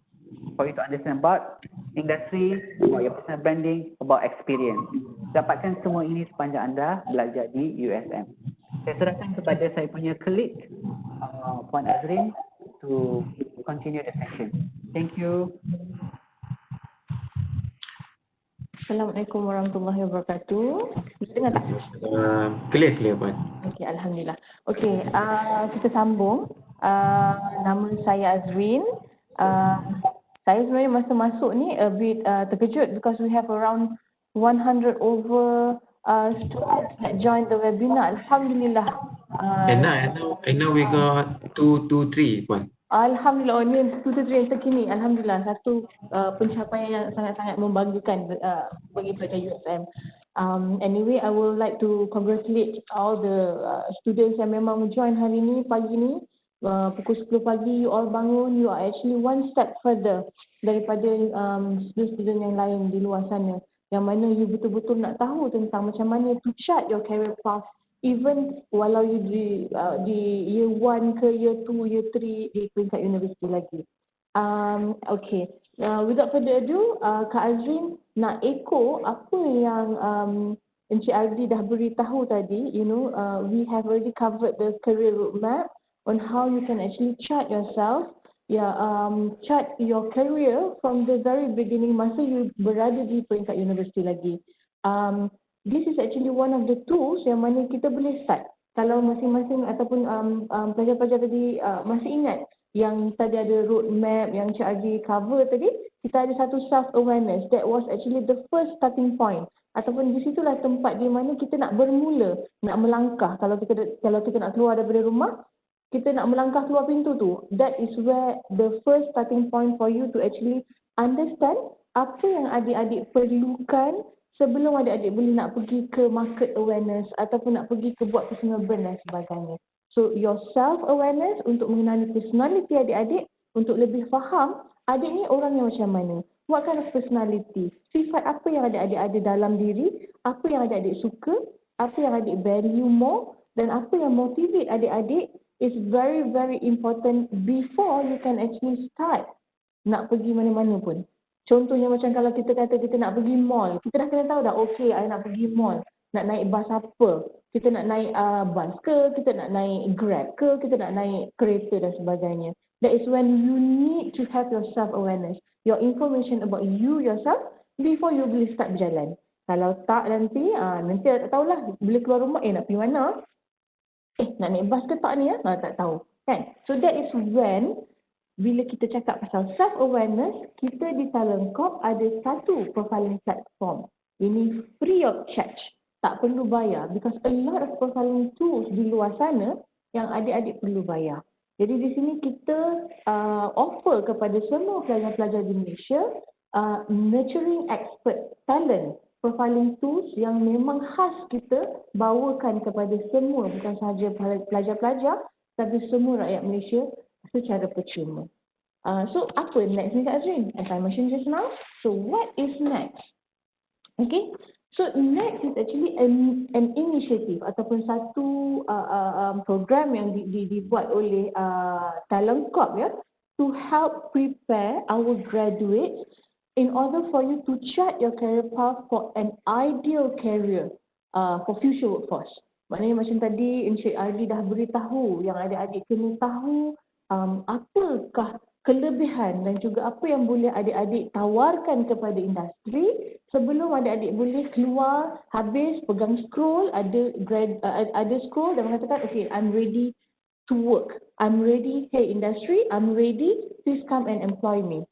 for you to understand about industry, about your personal branding, about experience. Dapatkan semua ini sepanjang anda belajar di USM. Saya serahkan kepada saya punya colleague, Puan Azrin, to continue the session. Thank you. Assalamualaikum warahmatullahi wabarakatuh. Bisa dengar tak? Clear, Puan. Okey, alhamdulillah. Okey, kita sambung. Nama saya Azrin. Saya sebenarnya masa masuk ni a bit terkejut because we have around 100 over students that joined the webinar. Alhamdulillah. And now we got 223, Puan. Alhamdulillah, ni student yang terkini. Alhamdulillah, satu pencapaian yang sangat-sangat membanggakan bagi pelajar USM. Anyway, I would like to congratulate all the students yang memang join hari ni, pagi ni. Pukul 10 pagi, you all bangun, you are actually one step further daripada student-student yang lain di luar sana. Yang mana you betul-betul nak tahu tentang macam mana to chart your career path. Even walau you di year 1 ke year 2, year 3 di peringkat universiti lagi. Okay. Without further ado, Kak Azrin nak echo apa yang Encik Aldi dah beritahu tadi. We have already covered the career roadmap on how you can actually chart yourself. Chart your career from the very beginning masa you berada di peringkat universiti lagi. This is actually one of the tools yang mana kita boleh start. Kalau masing-masing ataupun pelajar-pelajar tadi masih ingat yang tadi ada roadmap yang Cik Adi cover tadi, kita ada satu self-awareness. That was actually the first starting point. Ataupun di situlah tempat di mana kita nak bermula, nak melangkah. Kalau kita nak keluar daripada rumah, kita nak melangkah keluar pintu tu. That is where the first starting point for you to actually understand apa yang adik-adik perlukan sebelum adik-adik boleh nak pergi ke market awareness ataupun nak pergi ke buat personal brand dan sebagainya. So your self-awareness untuk mengenali personality adik-adik, untuk lebih faham adik ni orang yang macam mana. What kind of personality? Sifat apa yang adik-adik ada dalam diri, apa yang adik-adik suka, apa yang adik value more dan apa yang motivate adik-adik is very very important before you can actually start nak pergi mana-mana pun. Contohnya macam kalau kita kata kita nak pergi mall, kita dah kena tahu dah, okay, I nak pergi mall. Nak naik bas apa? Kita nak naik bus ke? Kita nak naik Grab ke? Kita nak naik kereta dan sebagainya. That is when you need to have your self-awareness. Your information about you yourself before you boleh start berjalan. Kalau tak nanti tak tahulah bila keluar rumah, nak pergi mana? nak naik bas ke tak ni ya? Tak tahu. Kan? So that is when bila kita cakap pasal self-awareness, kita di Talent Corp ada satu profiling platform. Ini free of charge. Tak perlu bayar. Because a lot of profiling tools di luar sana yang adik-adik perlu bayar. Jadi di sini kita offer kepada semua pelajar-pelajar di Malaysia nurturing expert talent profiling tools yang memang khas kita bawakan kepada semua, bukan sahaja pelajar-pelajar tapi semua rakyat Malaysia secara percuma. So apa next ni Kak Azrin? As I mentioned just now, so what is next? Okay, so next is actually an initiative ataupun satu program yang dibuat oleh Talent Corp ya, to help prepare our graduates in order for you to chart your career path for an ideal career for future workforce. Maknanya macam tadi Encik Ali dah beritahu yang adik-adik kena tahu apakah kelebihan dan juga apa yang boleh adik-adik tawarkan kepada industri sebelum adik-adik boleh keluar, habis pegang scroll, ada scroll dan mengatakan, okay, I'm ready to work. I'm ready, hey industry, I'm ready, please come and employ me.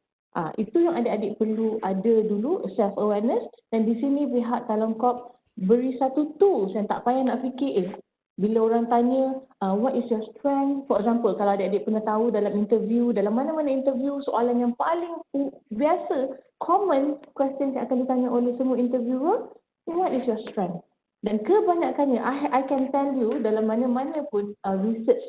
Itu yang adik-adik perlu ada dulu, self-awareness. Dan di sini pihak Talent Corp beri satu tools yang tak payah nak fikir, bila orang tanya, what is your strength? For example, kalau adik-adik pernah tahu dalam interview, dalam mana-mana interview, soalan yang paling biasa, common questions yang akan ditanya oleh semua interviewer, what is your strength? Dan kebanyakannya, I can tell you, dalam mana-mana pun research,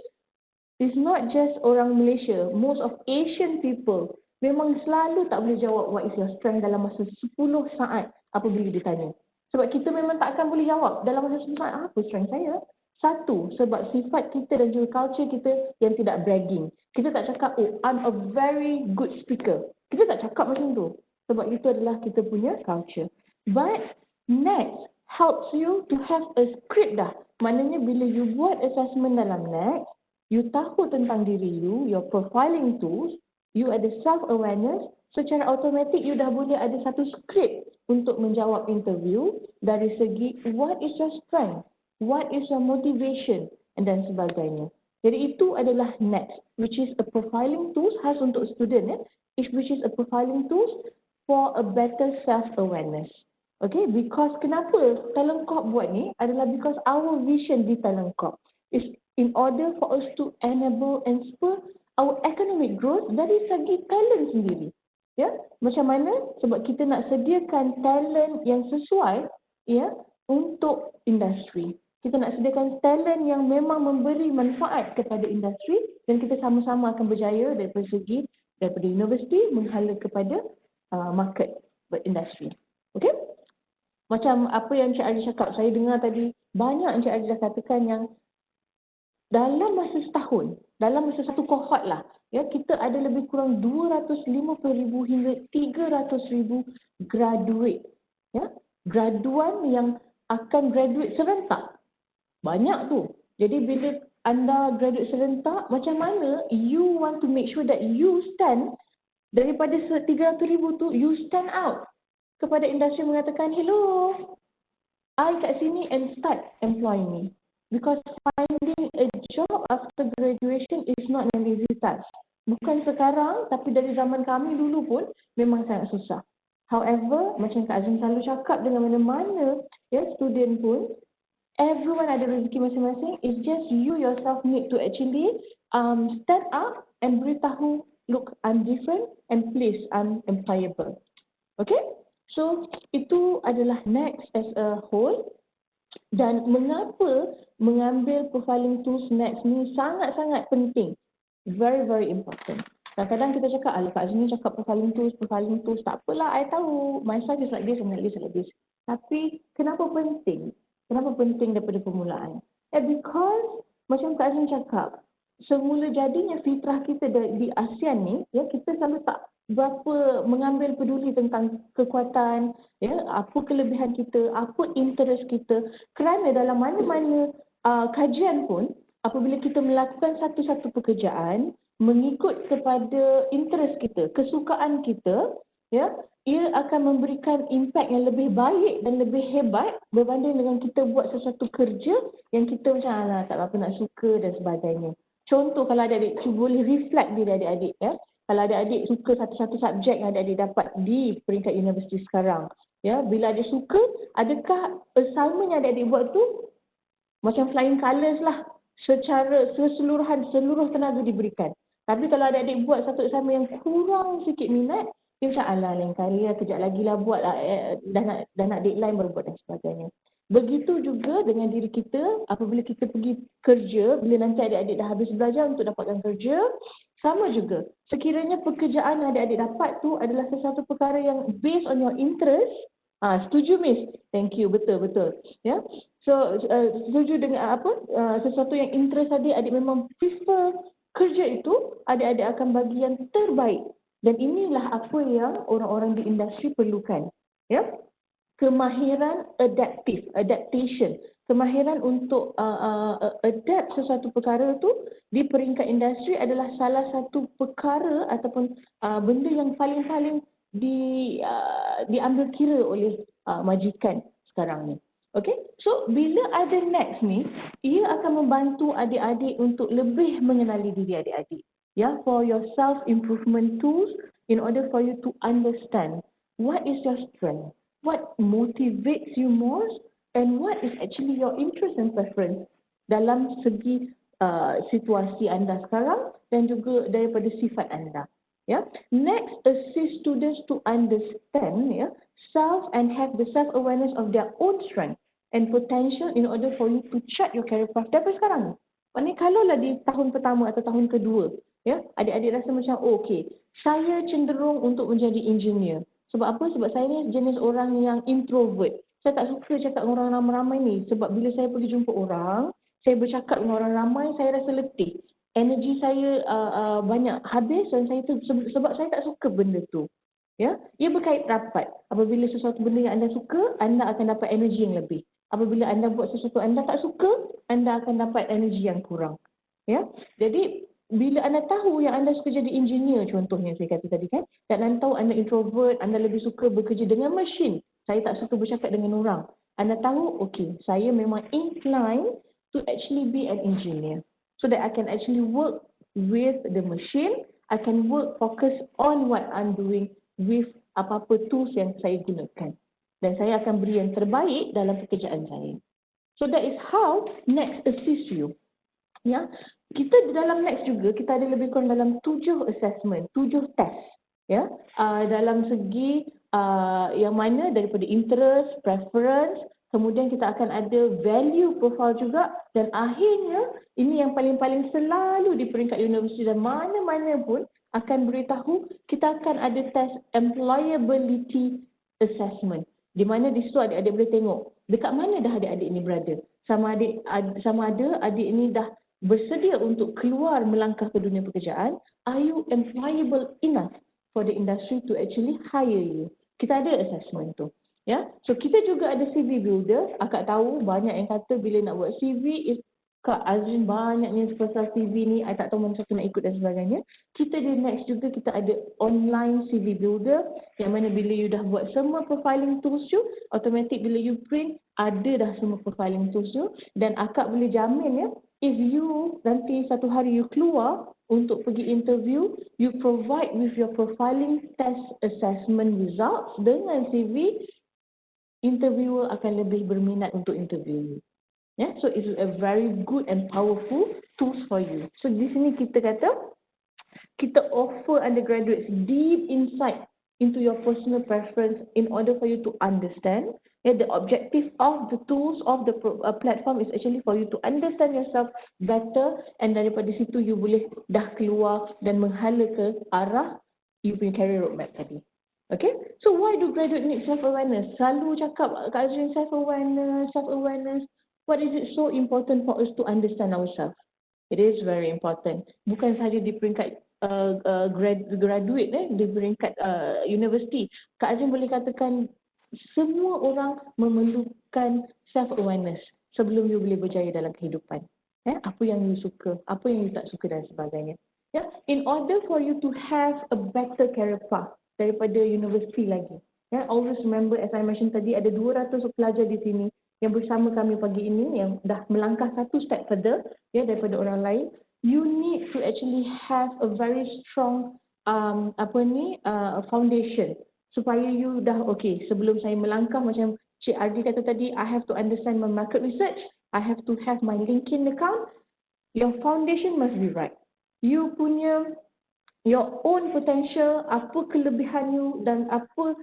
it's not just orang Malaysia, most of Asian people, memang selalu tak boleh jawab what is your strength dalam masa 10 saat apabila ditanya. Sebab kita memang tak akan boleh jawab dalam masa 10 saat, apa strength saya? Satu, sebab sifat kita dan juga culture kita yang tidak bragging. Kita tak cakap, oh, I'm a very good speaker. Kita tak cakap macam tu. Sebab itu adalah kita punya culture. But next helps you to have a script dah. Maknanya bila you buat assessment dalam next, you tahu tentang diri you, your profiling tools, you ada self-awareness, secara automatik you dah boleh ada satu script untuk menjawab interview dari segi what is your strength? What is your motivation? Dan sebagainya. Jadi itu adalah next, which is a profiling tools khas untuk student which is a profiling tools for a better self-awareness. Okay, because kenapa Talent Corp buat ni adalah because our vision di Talent Corp is in order for us to enable and spur our economic growth dari segi talent sendiri. Ya, macam mana? Sebab kita nak sediakan talent yang sesuai ya untuk industri. Kita nak sediakan talent yang memang memberi manfaat kepada industri dan kita sama-sama akan berjaya daripada universiti menghala kepada market industri. Okey? Macam apa yang Encik Ali cakap, saya dengar tadi banyak Encik Ali dah katakan yang dalam masa setahun, dalam masa satu kohort lah, ya, kita ada lebih kurang 250,000 hingga 300,000 graduate. Ya, graduan yang akan graduate serentak. Banyak tu. Jadi bila anda graduate serentak, macam mana you want to make sure that you stand daripada 300,000 tu, you stand out kepada industri mengatakan, hello, I kat sini and start employ me. Because finding a job after graduation is not an easy task. Bukan sekarang, tapi dari zaman kami dulu pun memang sangat susah. However, macam Kak Azim selalu cakap dengan mana-mana ya student pun, everyone ada rezeki masing-masing. It's just you yourself need to actually stand up and beritahu, look, I'm different and please, I'm employable. Okay? So, itu adalah next as a whole. Dan mengapa mengambil profiling tools next ni sangat-sangat penting. Very, very important. Kadang-kadang kita cakap, alah Kak Azmi cakap profiling tools, tak apalah, I tahu, myself is like this and like this and like this. Tapi, kenapa penting? Kenapa penting daripada permulaan? Because, macam Kak Azmi cakap, semula jadinya fitrah kita di ASEAN ni, ya, kita selalu tak berapa mengambil peduli tentang kekuatan, ya, apa kelebihan kita, apa interest kita. Kerana dalam mana-mana kajian pun, apabila kita melakukan satu-satu pekerjaan, mengikut kepada interest kita, kesukaan kita, ya, ia akan memberikan impact yang lebih baik dan lebih hebat berbanding dengan kita buat sesuatu kerja yang kita macam alah tak apa nak suka dan sebagainya. Contoh kalau adik-adik boleh reflect diri adik-adik ya. Kalau adik-adik suka satu-satu subjek yang adik-adik dapat di peringkat universiti sekarang, ya, bila adik suka, adakah assignment yang adik-adik buat tu macam flying colours lah, secara keseluruhan, seluruh tenaga diberikan. Tapi kalau adik-adik buat satu assignment yang kurang sikit minat, dia macam alah lain kali lah, kejap lagi lah buat lah, dah nak deadline baru buat dan sebagainya. Begitu juga dengan diri kita, apabila kita pergi kerja, bila nanti adik-adik dah habis belajar untuk dapatkan kerja, sama juga. Sekiranya pekerjaan yang adik-adik dapat tu adalah sesuatu perkara yang based on your interest, setuju Miss? Thank you, betul-betul. Ya, so setuju dengan sesuatu yang interest adik memang prefer kerja itu, adik-adik akan bagi yang terbaik. Dan inilah apa yang orang-orang di industri perlukan. Ya, kemahiran adaptation, kemahiran untuk adapt sesuatu perkara tu di peringkat industri adalah salah satu perkara ataupun benda yang paling-paling diambil kira oleh majikan sekarang ni. Okay, so bila ada next ni, ia akan membantu adik-adik untuk lebih mengenali diri adik-adik. Ya, for your self-improvement tools in order for you to understand what is your strength, what motivates you most, and what is actually your interest and preference dalam segi situasi anda sekarang dan juga daripada sifat anda. Yeah. Next, assist students to understand self and have the self-awareness of their own strength and potential in order for you to chart your career path daripada sekarang. Maknanya kalaulah di tahun pertama atau tahun kedua, adik-adik rasa macam, okay, saya cenderung untuk menjadi engineer. Sebab apa? Sebab saya ni jenis orang yang introvert. Saya tak suka cakap dengan orang ramai-ramai ni. Sebab bila saya pergi jumpa orang, saya bercakap dengan orang ramai, saya rasa letih. Energi saya banyak habis dan sebab saya tak suka benda tu. Ya, ia berkait rapat. Apabila sesuatu benda yang anda suka, anda akan dapat energi yang lebih. Apabila anda buat sesuatu anda tak suka, anda akan dapat energi yang kurang. Ya, jadi bila anda tahu yang anda suka jadi engineer, contohnya saya kata tadi kan, dan anda tahu anda introvert, anda lebih suka bekerja dengan mesin, saya tak suka bercakap dengan orang. Anda tahu, okay, saya memang inclined to actually be an engineer. So that I can actually work with the machine, I can focus on what I'm doing with apa-apa tools yang saya gunakan. Dan saya akan beri yang terbaik dalam pekerjaan saya. So that is how next assist you. Ya, kita di dalam next juga kita ada lebih kurang dalam 7 assessment, 7 test. Ya, dalam segi yang mana daripada interest, preference, kemudian kita akan ada value profile juga, dan akhirnya ini yang paling-paling selalu di peringkat universiti dan mana-mana pun akan beritahu, kita akan ada test employability assessment, di mana di situ adik-adik boleh tengok dekat mana dah adik-adik ni berada. Sama ada adik ni dah bersedia untuk keluar melangkah ke dunia pekerjaan. Are you employable enough for the industry to actually hire you? Kita ada assessment tu. Ya, so kita juga ada CV builder. Akak tahu banyak yang kata bila nak buat CV, Kak Azrin banyaknya pasal CV ni, I tak tahu mana satu nak ikut dan sebagainya. Kita di next juga kita ada online CV builder, yang mana bila you dah buat semua profiling tools you, automatic bila you print, ada dah semua profiling tools you, dan akak boleh jamin if you nanti satu hari you keluar untuk pergi interview, you provide with your profiling test assessment results dengan CV, interviewer akan lebih berminat untuk interview you. Yeah, so it's a very good and powerful tools for you. So di sini kita kata, kita offer undergraduates deep insight into your personal preference in order for you to understand. The objective of the tools of the platform is actually for you to understand yourself better, and daripada situ you boleh dah keluar dan menghala ke arah you punya career roadmap tadi. Okay, so why do graduate need self-awareness? Selalu cakap Kak Azrin self-awareness. What is it so important for us to understand ourselves? It is very important. Bukan sahaja di peringkat graduate, di peringkat universiti. Kak Azrin boleh katakan semua orang memerlukan self-awareness sebelum you boleh berjaya dalam kehidupan. Apa yang you suka, apa yang you tak suka dan sebagainya. In order for you to have a better career path, daripada universiti lagi. Ya, always remember, as I mentioned tadi, ada 200 pelajar di sini yang bersama kami pagi ini yang dah melangkah satu step further ya daripada orang lain. You need to actually have a very strong foundation supaya you dah okay. Sebelum saya melangkah, macam Cik Ardi kata tadi, I have to understand my market research, I have to have my LinkedIn account. Your foundation must be right. You punya your own potential, apa kelebihan you dan apa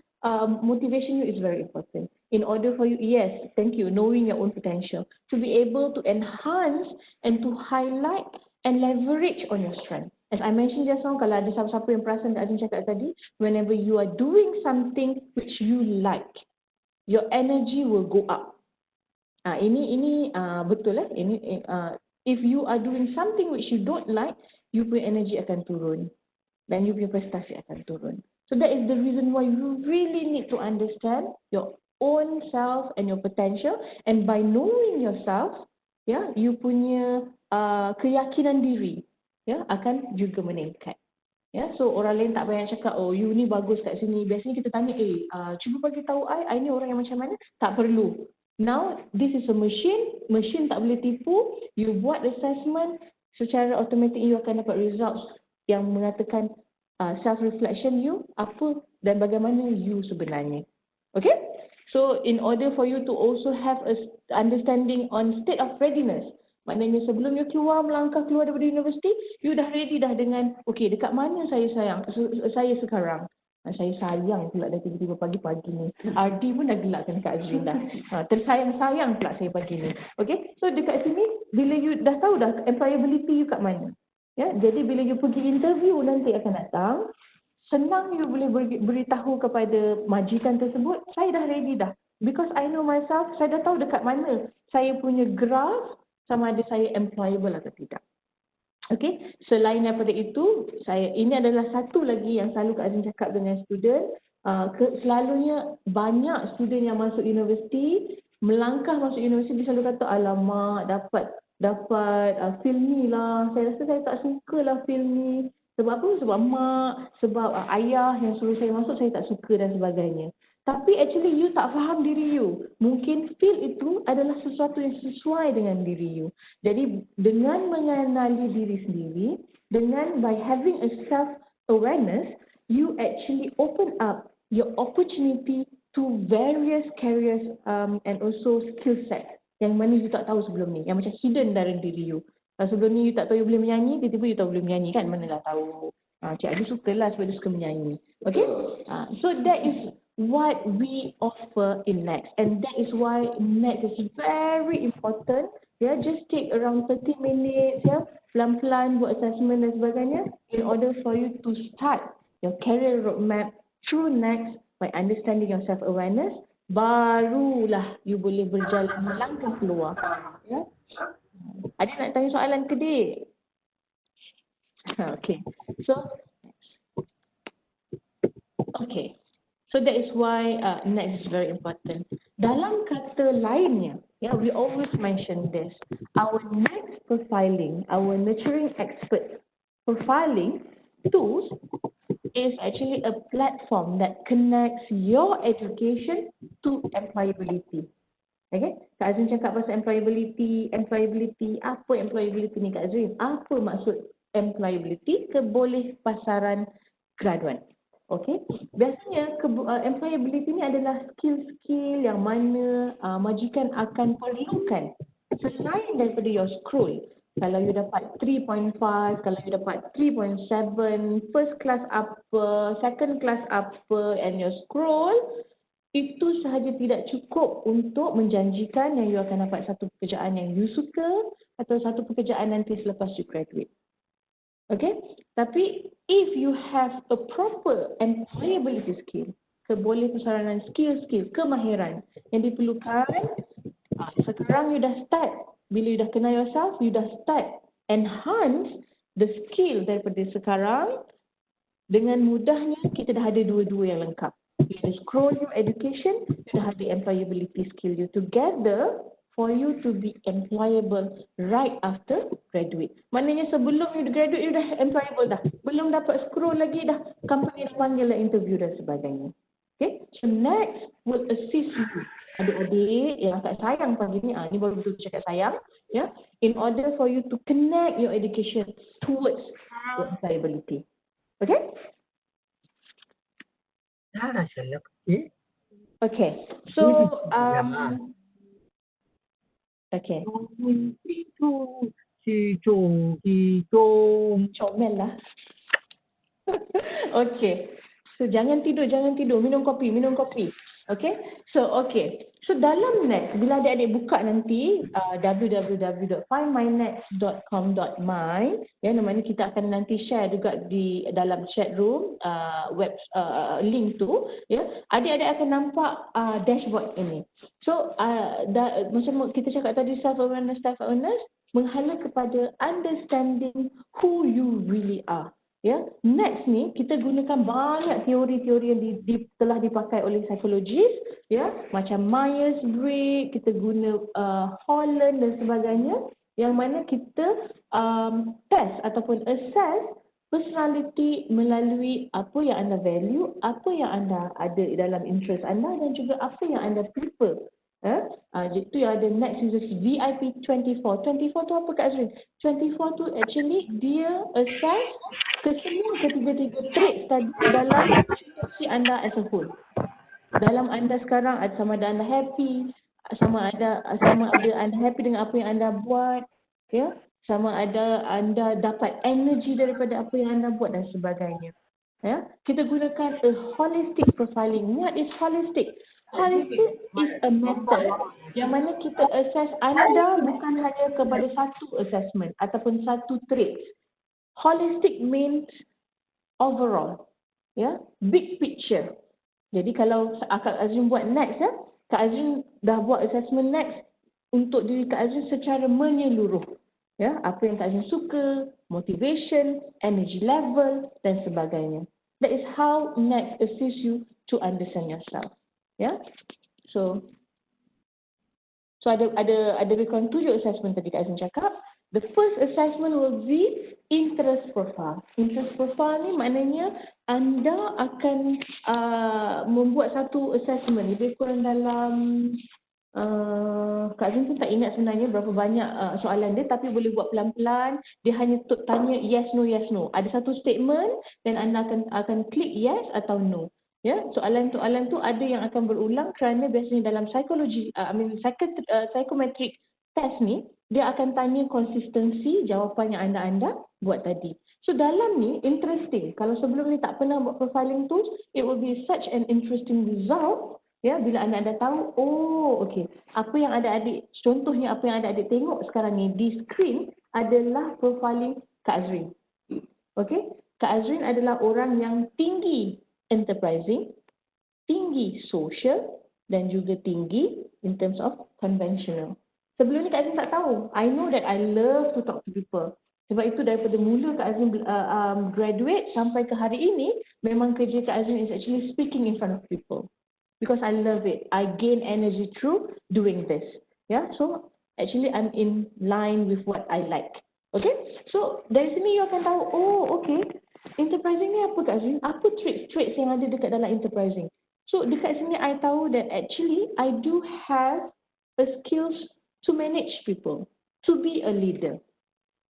motivation you is very important. In order for you, yes, thank you, knowing your own potential, to be able to enhance and to highlight and leverage on your strength. As I mentioned just now, kalau ada siapa-siapa yang perasan Kak Azin cakap tadi, whenever you are doing something which you like, your energy will go up. Ini betul lah. If you are doing something which you don't like, you punya energy akan turun dan you punya prestasi akan turun. So that is the reason why you really need to understand your own self and your potential, and by knowing yourself, ya, you punya keyakinan diri ya akan juga meningkat. Ya, so orang lain tak payah cakap, oh you ni bagus kat sini. Biasanya kita tanya, cuba bagi tahu I ni orang yang macam mana? Tak perlu. Now, this is a machine tak boleh tipu. You buat assessment, secara automatic you akan dapat results yang mengatakan self-reflection you, apa dan bagaimana you sebenarnya. Okay? So, in order for you to also have a understanding on state of readiness, maknanya sebelum you melangkah keluar daripada universiti, you dah ready dah dengan, okay, dekat mana saya sekarang. Saya sayang pula dah tiba-tiba pagi-pagi ni. Ardi pun dah gelakkan Kak Azrin dah. Tersayang-sayang pula saya pagi ni. Okay, so dekat sini, bila you dah tahu dah employability you kat mana. Ya, jadi bila you pergi interview nanti akan datang, senang you boleh beritahu kepada majikan tersebut, saya dah ready dah. Because I know myself, saya dah tahu dekat mana saya punya graph, sama ada saya employable atau tidak. Okey, selain daripada itu, ini adalah satu lagi yang selalu Kak Azin cakap dengan student. Selalunya banyak student yang masuk universiti, melangkah masuk universiti, dia selalu kata, alamak, dapat filmi lah. Saya rasa saya tak suka lah filmi. Sebab apa? Sebab mak, sebab ayah yang suruh saya masuk, saya tak suka dan sebagainya. Tapi actually you tak faham diri you. Mungkin feel itu adalah sesuatu yang sesuai dengan diri you. Jadi dengan mengenali diri sendiri, dengan by having a self-awareness, you actually open up your opportunity to various careers and also skill set yang mana you tak tahu sebelum ni. Yang macam hidden dalam diri you. Sebelum ni you tak tahu you boleh menyanyi, tiba-tiba you tahu boleh menyanyi kan, manalah tahu. Cik Adi suka lah sebab dia suka menyanyi. Okay? So that is what we offer in NEXT, and that is why NEXT is very important. Ya, just take around 30 minutes ya, pelan-pelan buat assessment dan sebagainya in order for you to start your career roadmap through NEXT by understanding your self-awareness. Barulah you boleh berjalan melangkah keluar. Ya. Ada nak tanya soalan ke dik? Okay. So that is why NEXT is very important. Dalam kata lainnya, we always mention this. Our NEXT profiling, our nurturing expert profiling tools is actually a platform that connects your education to employability. Okay? Kak Azrin cakap pasal employability. Apa employability ni Kak Azrin? Apa maksud employability? Kebolehpasaran graduan. Okay? Biasanya employability ni adalah skill-skill yang mana majikan akan perlukan selain daripada your scroll. Kalau you dapat 3.5, kalau you dapat 3.7, first class apa, second class apa, and your scroll, itu sahaja tidak cukup untuk menjanjikan yang you akan dapat satu pekerjaan yang you suka atau satu pekerjaan nanti selepas you graduate. Okay? Tapi if you have a proper employability skill, kebolehpasaran skill, kemahiran yang diperlukan, sekarang you dah start. Bila you dah kenal yourself, you dah start enhance the skill daripada sekarang. Dengan mudahnya kita dah ada dua-dua yang lengkap. You dah scroll your education, you dah ada employability skill you. Together for you to be employable right after graduate. Maknanya sebelum you graduate, you dah employable dah. Belum dapat scroll lagi dah, company dah panggil lah interview dan sebagainya. Okay, so next will assist you. Adik-adik yang tak sayang pagi ni, ni baru betul cakap sayang, ya. In order for you to connect your education towards your employability. Okay? Dah saya pergi. Okay. So, okay. Comel lah. Okay. So, jangan tidur. Minum kopi. Okay. So, okay. So, dalam net, bila adik-adik buka nanti www.findmynet.com.my, ya, namanya kita akan nanti share juga di dalam chat room web link tu, ya. Adik-adik akan nampak dashboard ini. So, macam kita cakap tadi, self-awareness, menghala kepada understanding who you really are. Ya, next ni kita gunakan banyak teori-teori yang telah dipakai oleh psikologis, ya, macam Myers-Briggs, kita guna Holland dan sebagainya, yang mana kita test ataupun assess personality melalui apa yang anda value, apa yang anda ada dalam interest anda dan juga apa yang anda prefer. Itu yang ada next user VIP 24. 24 tu apa Kak Azrin? 24 tu actually dia assess kesemua ketiga-tiga traits tadi dalam situasi anda as a whole. Dalam anda sekarang, sama ada anda happy, sama ada anda happy dengan apa yang anda buat, ya, sama ada anda dapat energy daripada apa yang anda buat dan sebagainya. Ya, kita gunakan a holistic profiling. What is holistic? Holistic is a method yang mana kita assess anda bukan hanya kepada satu assessment ataupun satu trait. Holistic means overall, ya, big picture. Jadi kalau Kak Azrin buat next, ya, Kak Azrin dah buat assessment next untuk diri Kak Azrin secara menyeluruh. Ya, apa yang Kak Azrin suka, motivation, energy level dan sebagainya. That is how next assists you to understand yourself. Ya, so ada lebih kurang 7 assessment tadi Kak Azrin cakap. The first assessment will be interest profile. Interest profile ni maknanya anda akan membuat satu assessment lebih kurang dalam Kak Azrin pun tak ingat sebenarnya berapa banyak soalan dia, tapi boleh buat pelan-pelan. Dia hanya tanya yes no. Ada satu statement dan anda akan klik yes atau no. Ya, soalan-soalan tu ada yang akan berulang kerana biasanya dalam psikologi, psychometric test ni, dia akan tanya konsistensi jawapan yang anda buat tadi. So dalam ni, interesting. Kalau sebelum ni tak pernah buat profiling tu, it will be such an interesting result. Ya, bila anda tahu, oh, okay, apa yang adik-adik, contohnya apa yang adik-adik tengok sekarang ni di screen adalah profiling Kak Azrin. Okay, Kak Azrin adalah orang yang tinggi enterprising, tinggi social dan juga tinggi in terms of conventional. Sebelum ni Kak Azrin tak tahu. I know that I love to talk to people. Sebab itu daripada mula Kak Azrin graduate sampai ke hari ini, memang kerja Kak Azrin is actually speaking in front of people. Because I love it. I gain energy through doing this. Yeah, so actually I'm in line with what I like. Okay, so dari sini you akan tahu, oh okay, enterprising ni apa Kak Azrin? Apa traits yang ada dekat dalam enterprising? So dekat sini I tahu that actually I do have a skills to manage people, to be a leader.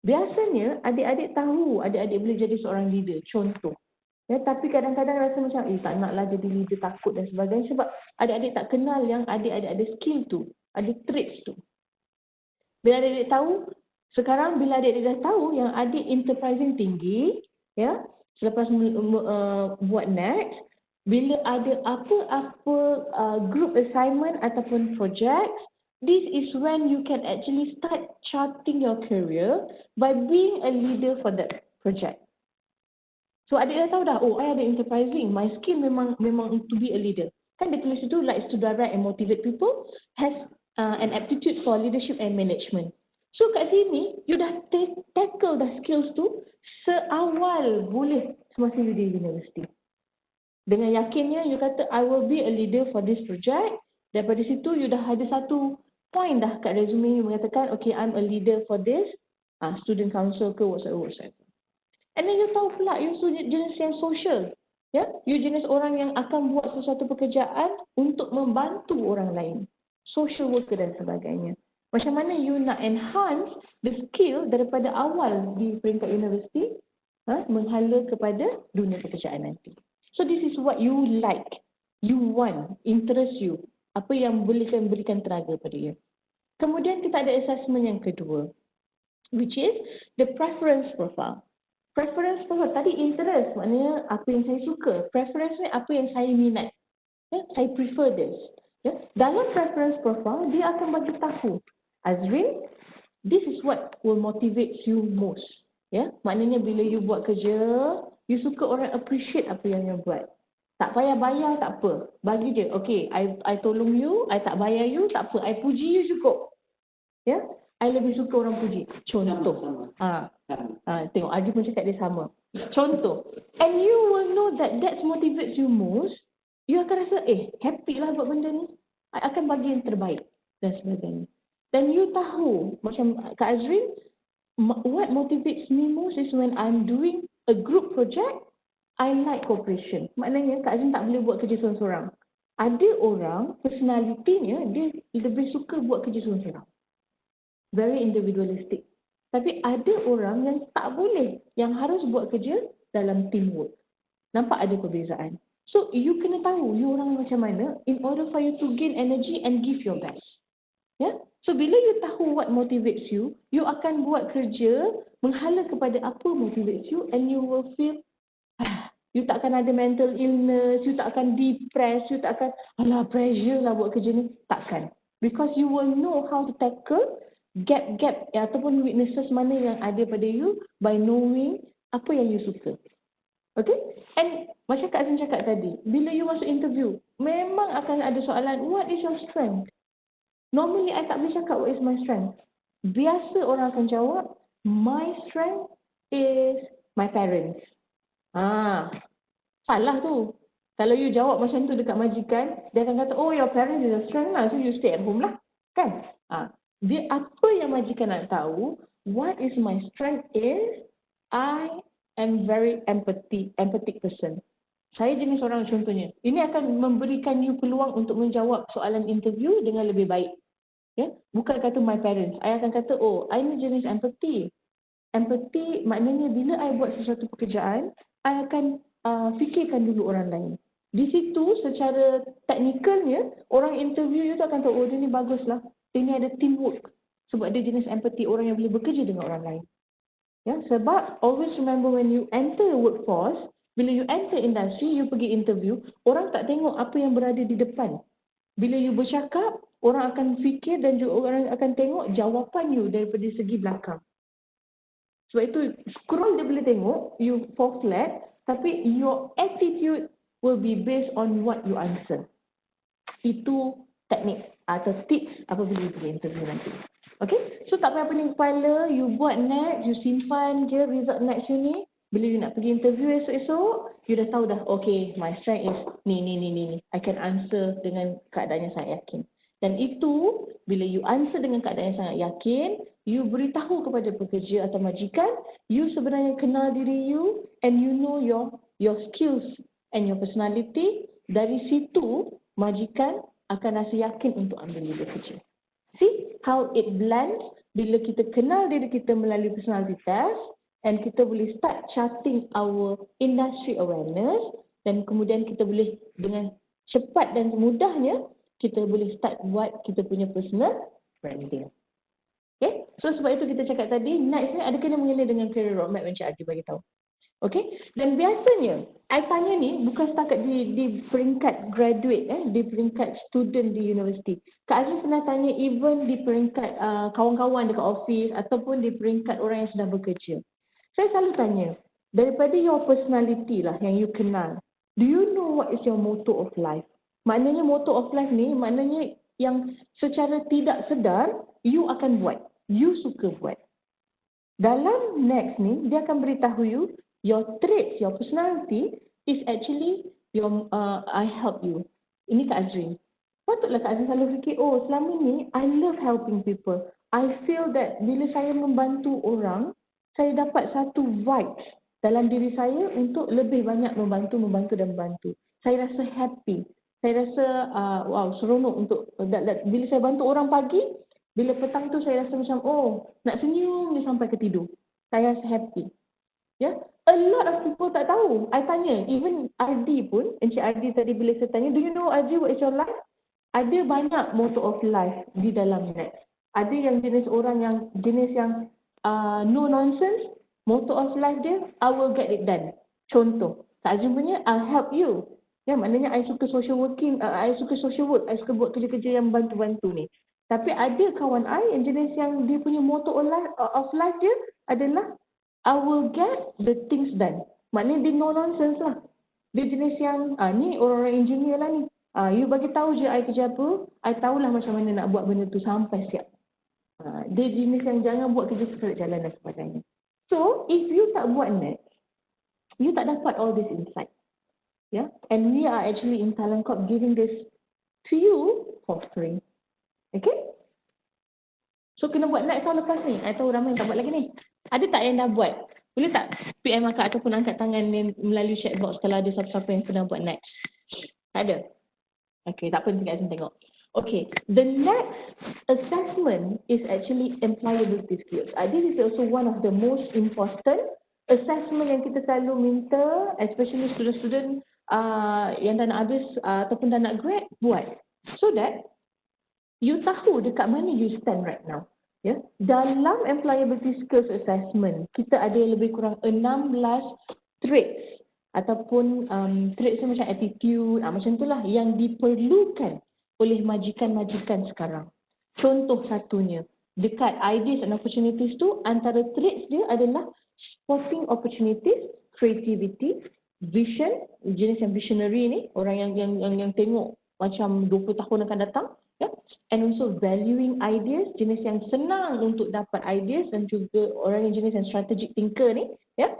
Biasanya adik-adik tahu adik-adik boleh jadi seorang leader, contoh. Ya, tapi kadang-kadang rasa macam tak naklah jadi leader, takut dan sebagainya sebab adik-adik tak kenal yang adik-adik ada skill tu, ada traits tu. Bila adik-adik tahu, sekarang bila adik-adik dah tahu yang adik enterprising tinggi, ya, selepas buat next, bila ada apa-apa group assignment ataupun project, this is when you can actually start charting your career by being a leader for that project. So adik dah tahu dah, oh I ada enterprising, my skill memang to be a leader. Kan dia tulis itu, likes to direct and motivate people, has an aptitude for leadership and management. So kat sini, you dah tackle dah skills tu seawal boleh semasa you di universiti. Dengan yakinnya, you kata, I will be a leader for this project. Daripada situ, you dah ada satu point dah kat resume you mengatakan, okay, I'm a leader for this, student council ke whatsoever. And then you tahu pula, you jenis yang social. Ya, you jenis orang yang akan buat sesuatu pekerjaan untuk membantu orang lain. Social worker dan sebagainya. Macam mana you nak enhance the skill daripada awal di peringkat universiti, menghala kepada dunia pekerjaan nanti. So this is what you like, you want, interest you. Apa yang bolehkan berikan tenaga pada you. Kemudian kita ada assessment yang kedua, which is the preference profile. Preference profile, tadi interest, maknanya apa yang saya suka. Preference ni apa yang saya minat. Ya, saya prefer this. Ya. Dalam preference profile, dia akan bagi tahu, Azrin, this is what will motivate you most. Ya, maknanya bila you buat kerja, you suka orang appreciate apa yang you buat. Tak payah bayar, tak apa. Bagi je, okay, I tolong you, I tak bayar you, tak apa. I puji you cukup. Ya, I lebih suka orang puji. Contoh. Tengok, Adi pun cakap dia sama. Contoh. And you will know that motivates you most. You akan rasa, happy lah buat benda ni. I akan bagi yang terbaik. Dan sebagainya. Dan you tahu, macam Kak Azrin, what motivates me most is when I'm doing a group project, I like cooperation. Maknanya Kak Azrin tak boleh buat kerja seorang-seorang. Ada orang, personalitinya, dia lebih suka buat kerja seorang-seorang. Very individualistic. Tapi ada orang yang tak boleh, yang harus buat kerja dalam teamwork. Nampak ada perbezaan. So, you kena tahu, you orang macam mana, in order for you to gain energy and give your best. Ya? So, bila you tahu what motivates you, you akan buat kerja menghala kepada apa motivates you, and you will feel, you tak akan ada mental illness, you tak akan depressed, you tak akan, alah, pressure lah buat kerja ni. Takkan. Because you will know how to tackle gap ataupun weaknesses mana yang ada pada you by knowing apa yang you suka. Okay? And macam Kak Azin cakap tadi, bila you masuk interview, memang akan ada soalan, what is your strength? Normally, I tak boleh cakap what is my strength. Biasa orang akan jawab, my strength is my parents. Salah tu. Kalau you jawab macam tu dekat majikan, dia akan kata, oh, your parents is your strength lah, so you stay at home lah. Kan? Dia apa yang majikan nak tahu, what is my strength is, I am very empathic person. Saya jenis orang contohnya. Ini akan memberikan you peluang untuk menjawab soalan interview dengan lebih baik. Ya? Bukan kata my parents. I akan kata, oh, I ni jenis empathy. Empathy maknanya bila I buat sesuatu pekerjaan, I akan fikirkan dulu orang lain. Di situ secara teknikalnya, orang interview you tu akan tahu, oh, dia ni baguslah. Ini ada teamwork. Sebab dia jenis empathy, orang yang boleh bekerja dengan orang lain. Ya, sebab always remember when you enter the workforce, bila you enter industry, you pergi interview, orang tak tengok apa yang berada di depan. Bila you bercakap, orang akan fikir dan juga orang akan tengok jawapan you daripada segi belakang. Sebab itu, scroll dia boleh tengok, you fall flat, tapi your attitude will be based on what you answer. Itu teknik atau tips apabila you pergi interview nanti. Okay? So tak payah pening kepala, you buat next, you simpan je result next you ni. Bila you nak pergi interview esok-esok, you dah tahu dah, okay, my strength is ni. I can answer dengan keadaan yang sangat yakin. Dan itu, bila you answer dengan keadaan yang sangat yakin, you beritahu kepada pekerja atau majikan, you sebenarnya kenal diri you and you know your skills and your personality. Dari situ, majikan akan rasa yakin untuk ambil you bekerja. See how it blends bila kita kenal diri kita melalui personality test and kita boleh start charting our industry awareness dan kemudian kita boleh dengan cepat dan mudahnya kita boleh start buat kita punya personal branding. Okay? So sebab itu kita cakap tadi, next ni ada kena mengena dengan career roadmap yang Cik Adi bagi tahu. Okay? Dan biasanya, I tanya ni bukan setakat di peringkat graduate, di peringkat student di universiti. Kak Azri pernah tanya even di peringkat kawan-kawan dekat office ataupun di peringkat orang yang sedang bekerja. Saya selalu tanya, daripada your personality lah yang you kenal, do you know what is your motto of life? Maknanya motto of life ni, maknanya yang secara tidak sedar, you akan buat. You suka buat. Dalam next ni, dia akan beritahu you, your traits, your personality is actually your I help you. Ini Kak Azri. Patutlah Kak Azin selalu fikir, oh selama ni I love helping people. I feel that bila saya membantu orang, saya dapat satu vibes dalam diri saya untuk lebih banyak membantu dan membantu. Saya rasa happy. Saya rasa wow, seronok untuk bila saya bantu orang pagi, bila petang tu saya rasa macam oh, nak senyum je sampai ke tidur. Saya rasa happy. Ya, a lot of people tak tahu. I tanya, even Ardi pun, Encik Ardi tadi bila saya tanya, do you know Ardi what is your life? Ada banyak motto of life di dalam NEX. Ada yang jenis yang no nonsense, motto of life dia, I will get it done. Contoh, Kak Azim punya, I'll help you. Ya, maknanya I suka social working, I suka social work, I suka buat kerja-kerja yang bantu-bantu ni. Tapi ada kawan I yang jenis yang dia punya motto of life dia adalah I will get the things done. Maknanya dia no nonsense lah. Dia jenis yang, ni orang-orang engineer lah ni. You bagi tahu je I kerja apa, I tahulah macam mana nak buat benda tu sampai siap. Dia jenis yang jangan buat kerja sekali jalan dan sebagainya. So, if you tak buat next, you tak dapat all this insight. Yeah? And we are actually in Talent Corp giving this to you for free. Okay? So, kena buat next tahun lepas ni. I tahu ramai yang tak buat lagi ni. Ada tak yang dah buat? Boleh tak PM akak ataupun angkat tangan melalui chat box kalau ada siapa-siapa yang pernah buat next? Tak ada? Okay, tak apa, tinggal saya tengok. Okay, the next assessment is actually employability skills. This is also one of the most important assessment yang kita selalu minta, especially student-student yang dah nak habis ataupun dah nak grad, buat. So that you tahu dekat mana you stand right now. Ya, dalam employability skills assessment, kita ada lebih kurang 16 traits ataupun traits macam attitude, macam itulah yang diperlukan oleh majikan-majikan sekarang. Contoh satunya, dekat ideas and opportunities tu, antara traits dia adalah spotting opportunities, creativity, vision, jenis yang visionary ni, orang yang tengok macam 20 tahun akan datang, ya, and also valuing ideas, jenis yang senang untuk dapat ideas, dan juga orang yang jenis yang strategic thinker ni, ya,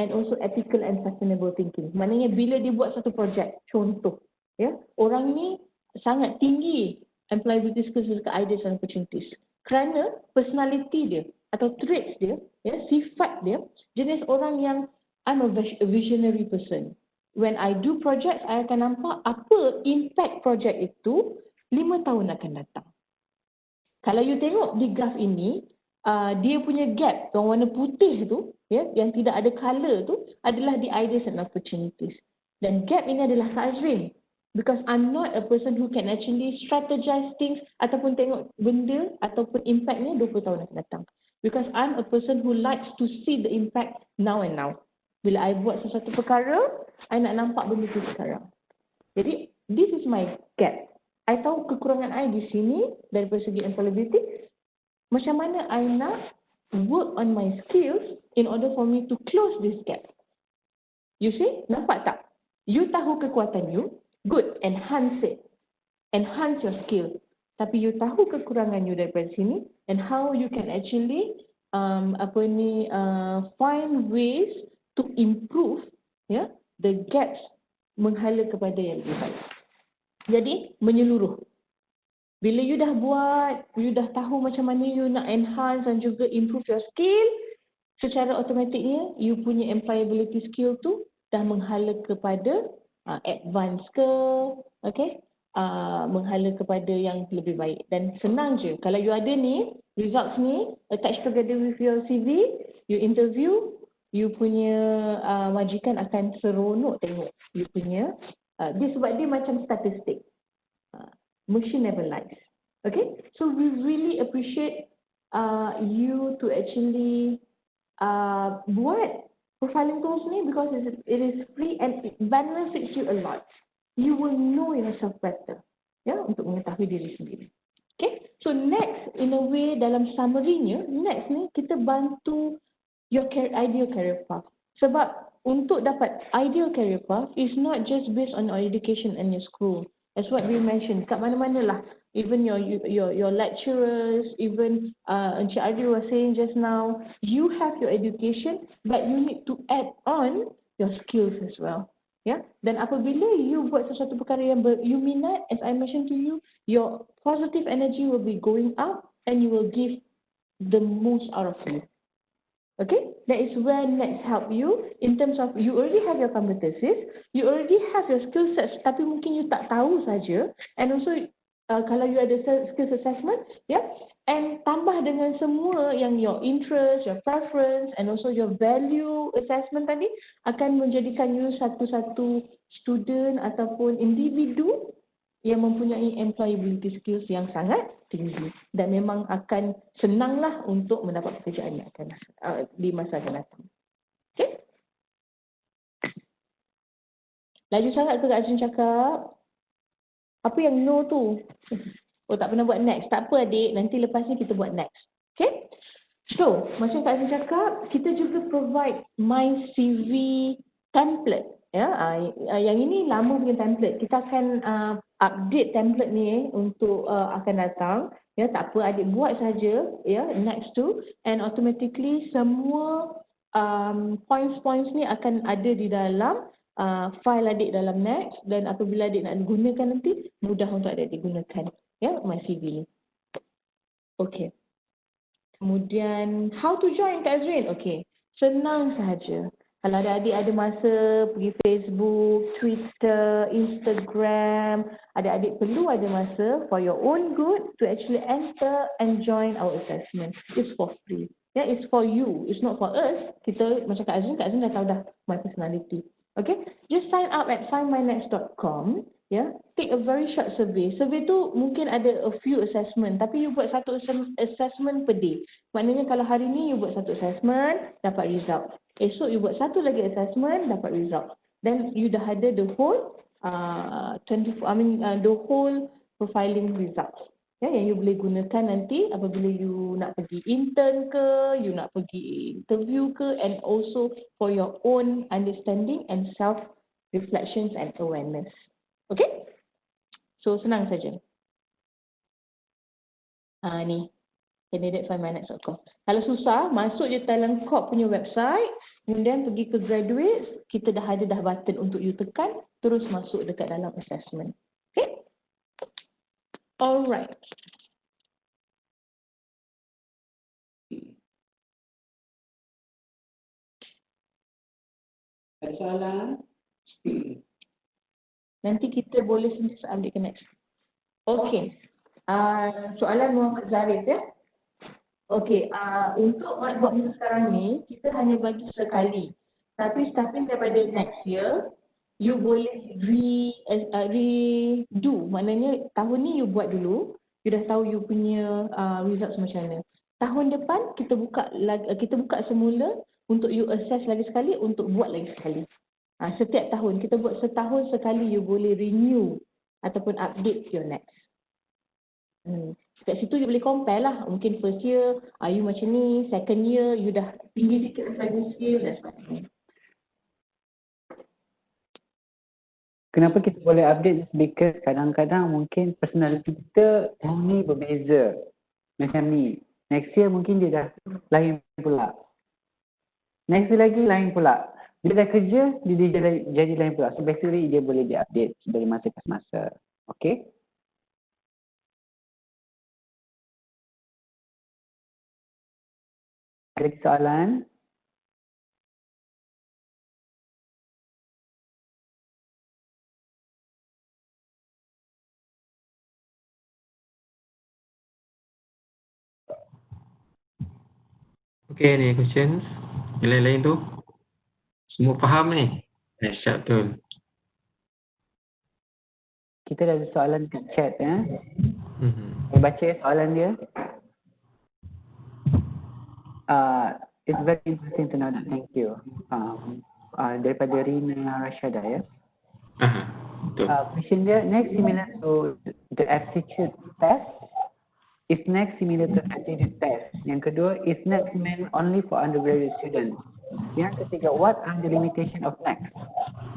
and also ethical and sustainable thinking. Maknanya bila dia buat satu projek, contoh, ya, orang ni sangat tinggi employability skills dekat ideas and opportunities. Kerana personality dia atau traits dia, ya, sifat dia, jenis orang yang I'm a visionary person. When I do project, I akan nampak apa impact project itu 5 tahun akan datang. Kalau you tengok di graf ini, dia punya gap, yang warna putih tu, ya, yang tidak ada color tu, adalah the ideas and opportunities. Dan gap ini adalah Kak Azrin. Because I'm not a person who can actually strategize things ataupun tengok benda ataupun impactnya 20 tahun akan datang. Because I'm a person who likes to see the impact now and now. Bila I buat sesuatu perkara, I nak nampak benda tu sekarang. Jadi, this is my gap. I tahu kekurangan I di sini dari segi employability. Macam mana I nak work on my skills in order for me to close this gap. You see? Nampak tak? You tahu kekuatan you, good, enhance it. Enhance your skill. Tapi you tahu kekurangan you daripada sini and how you can actually find ways to improve, ya, the gaps menghala kepada yang lebih baik. Jadi, menyeluruh. Bila you dah buat, you dah tahu macam mana you nak enhance dan juga improve your skill, secara automatiknya, you punya employability skill tu dah menghala kepada advance ke, okay? Menghala kepada yang lebih baik. Dan senang je. Kalau you ada ni, results ni, attach together with your CV, you interview, you punya majikan akan seronok tengok you punya. Dia sebab dia macam statistik. Machine never lies. Okay? So we really appreciate you to actually buat profiling tools ni because it is free and it benefits you a lot. You will know yourself better, ya, untuk mengetahui diri sendiri. Okay? So next, in a way, dalam summary-nya, next ni kita bantu your ideal career path. Sebab untuk dapat ideal career path is not just based on your education and your school. As what we mentioned, kat mana-mana lah. Even your lecturers, even Encik Adi was saying just now, you have your education, but you need to add on your skills as well. Ya, dan apabila you buat sesuatu perkara yang you minat, as I mentioned to you, your positive energy will be going up and you will give the most out of you. Okay, that is where next help you in terms of you already have your competencies, you already have your skill sets, tapi mungkin you tak tahu saja, and also kalau you ada skills assessment, yeah, and tambah dengan semua yang your interest, your preference, and also your value assessment tadi akan menjadikan you satu-satu student ataupun individu yang mempunyai employability skills yang sangat tinggi dan memang akan senanglah untuk mendapat pekerjaan yang akan di masa akan datang. Okay? Laju sangat ke Kak Azrin cakap? Apa yang no tu? Oh, tak pernah buat next. Tak apa adik, nanti lepas ni kita buat next. Okay? So, macam Kak Azrin cakap, kita juga provide my CV template. Ya, yang ini lama punya template. Kita akan update template ni untuk akan datang. Ya, tak apa adik buat saja ya next to, and automatically semua points-points ni akan ada di dalam file adik dalam next, dan apabila adik nak gunakan nanti mudah untuk adik digunakan ya my CV ni. Okay. Kemudian how to join Kak Azrin? Okay. Senang sahaja. Kalau adik ada masa pergi Facebook, Twitter, Instagram, adik-adik perlu ada masa for your own good to actually enter and join our assessment. It's for free. Yeah, it's for you. It's not for us. Kita macam Kak Azrin dah tahu dah my personality. Okay, just sign up at findmynext.com. Yeah, take a very short survey. Survey tu mungkin ada a few assessment, tapi you buat satu assessment per day. Maknanya kalau hari ni you buat satu assessment, dapat result. Esok you buat satu lagi assessment, dapat result. Then you dah ada the whole the whole profiling results. Ya, yang you boleh gunakan nanti apabila you nak pergi intern ke, you nak pergi interview ke, and also for your own understanding and self reflections and awareness. Okay? So senang saja. Ni candidate5minutes.com. Kalau susah, masuk je dalam COP punya website, kemudian pergi ke graduates, kita dah ada button untuk you tekan, terus masuk dekat dalam assessment. Okay? Alright. Ada soalan? Nanti kita boleh sendiri ambil ke next. Okay. Soalan Muhammad Zarif ya. Okay. Untuk buat masa sekarang ni, kita hanya bagi sekali. Tapi starting daripada next year, you boleh redo. Maknanya tahun ni you buat dulu, you dah tahu you punya results macam mana. Tahun depan kita buka semula untuk you assess lagi sekali, untuk buat lagi sekali. Setiap tahun kita buat setahun sekali, you boleh renew ataupun update your next. Kat situ you boleh compare lah. Mungkin first year you macam ni, second year you dah tinggi sikit assignment skill dan sebagainya. Kenapa kita boleh update? Because kadang-kadang mungkin personality kita tahun ni berbeza. Macam ni. Next year mungkin dia dah lain pula. Next year lagi lain pula. Dia dah kerja, dia jadi lain pula. So basically dia boleh di-update dari masa ke masa. Okay? Ada soalan? Okay, ni questions. Yang lain-lain tu semua faham ni? Syap betul. Kita dah ada soalan kat chat ya. Saya baca soalan dia. It's very interesting to know that. Thank you. Daripada Rina Rashada ya. Betul. Question dia, next similar to the aptitude test. Is next similar to aptitude test. Yang kedua, is next meant only for undergraduate students. Yang ketiga, what are the limitation of next?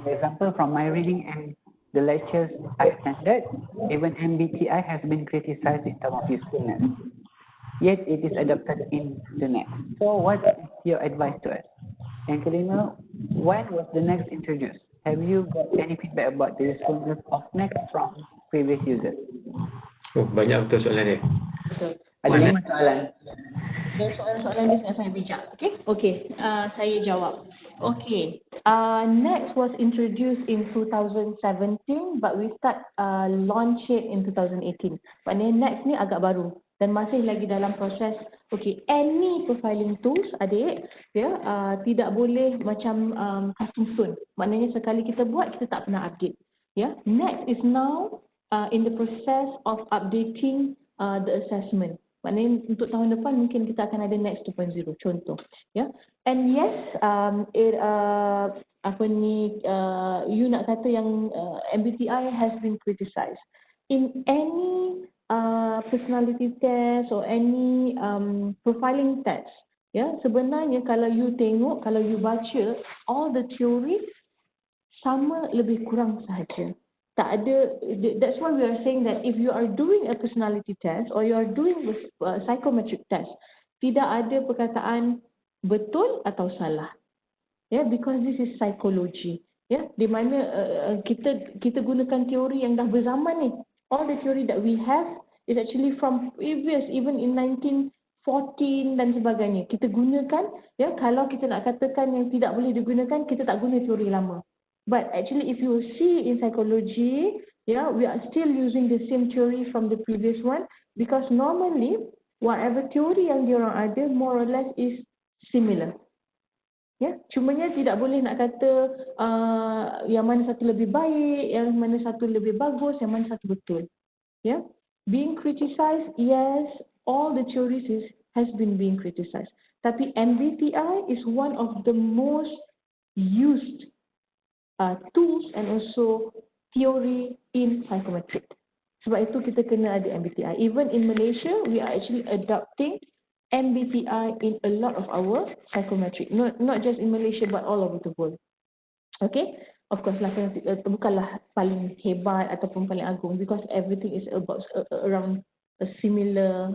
For example, from my reading and the lectures I attended, even MBTI has been criticized in terms of usefulness. Yet it is adopted in the next. So what is your advice to us? Yang kelima, when was the next introduced? have you got any feedback about the responses of Next from previous users? Oh, banyak betul soalan dia. Betul. Ada 5 soalan. Dan soalan-soalan dia sangat bijak. Okay, saya jawab. Okay, Next was introduced in 2017, but we start launch it in 2018. Maknanya Next ni agak baru dan masih lagi dalam proses. Okay, any profiling tools, adik, tidak boleh macam custom stone. Maknanya sekali kita buat, kita tak pernah update. Next is now in the process of updating the assessment. Maknanya untuk tahun depan mungkin kita akan ada Next 2.0 contoh. And yes, you nak kata yang MBTI has been criticized. In any personality test or any profiling test, sebenarnya kalau you tengok, kalau you baca, all the theory sama lebih kurang sahaja. Tak ada, that's why we are saying that if you are doing a personality test or you are doing a psychometric test, tidak ada perkataan betul atau salah. Because this is psychology. Di mana kita gunakan teori yang dah berzaman ni. All the theory that we have is actually from previous, even in 1914 dan sebagainya. Kita gunakan, kalau kita nak katakan yang tidak boleh digunakan, kita tak guna teori lama. But actually, if you see in psychology, we are still using the same theory from the previous one, because normally, whatever theory yang diorang ada, more or less is similar. Cumanya tidak boleh nak kata yang mana satu lebih baik, yang mana satu lebih bagus, yang mana satu betul. Being criticized, yes, all the theories has been being criticized. Tapi MBTI is one of the most used tools and also theory in psychometric. Sebab itu kita kena ada MBTI. Even in Malaysia, we are actually adopting MBTI in a lot of our psychometric. Not just in Malaysia, but all over the world. Okay? Of course lah, bukanlah paling hebat ataupun paling agung, because everything is about around a similar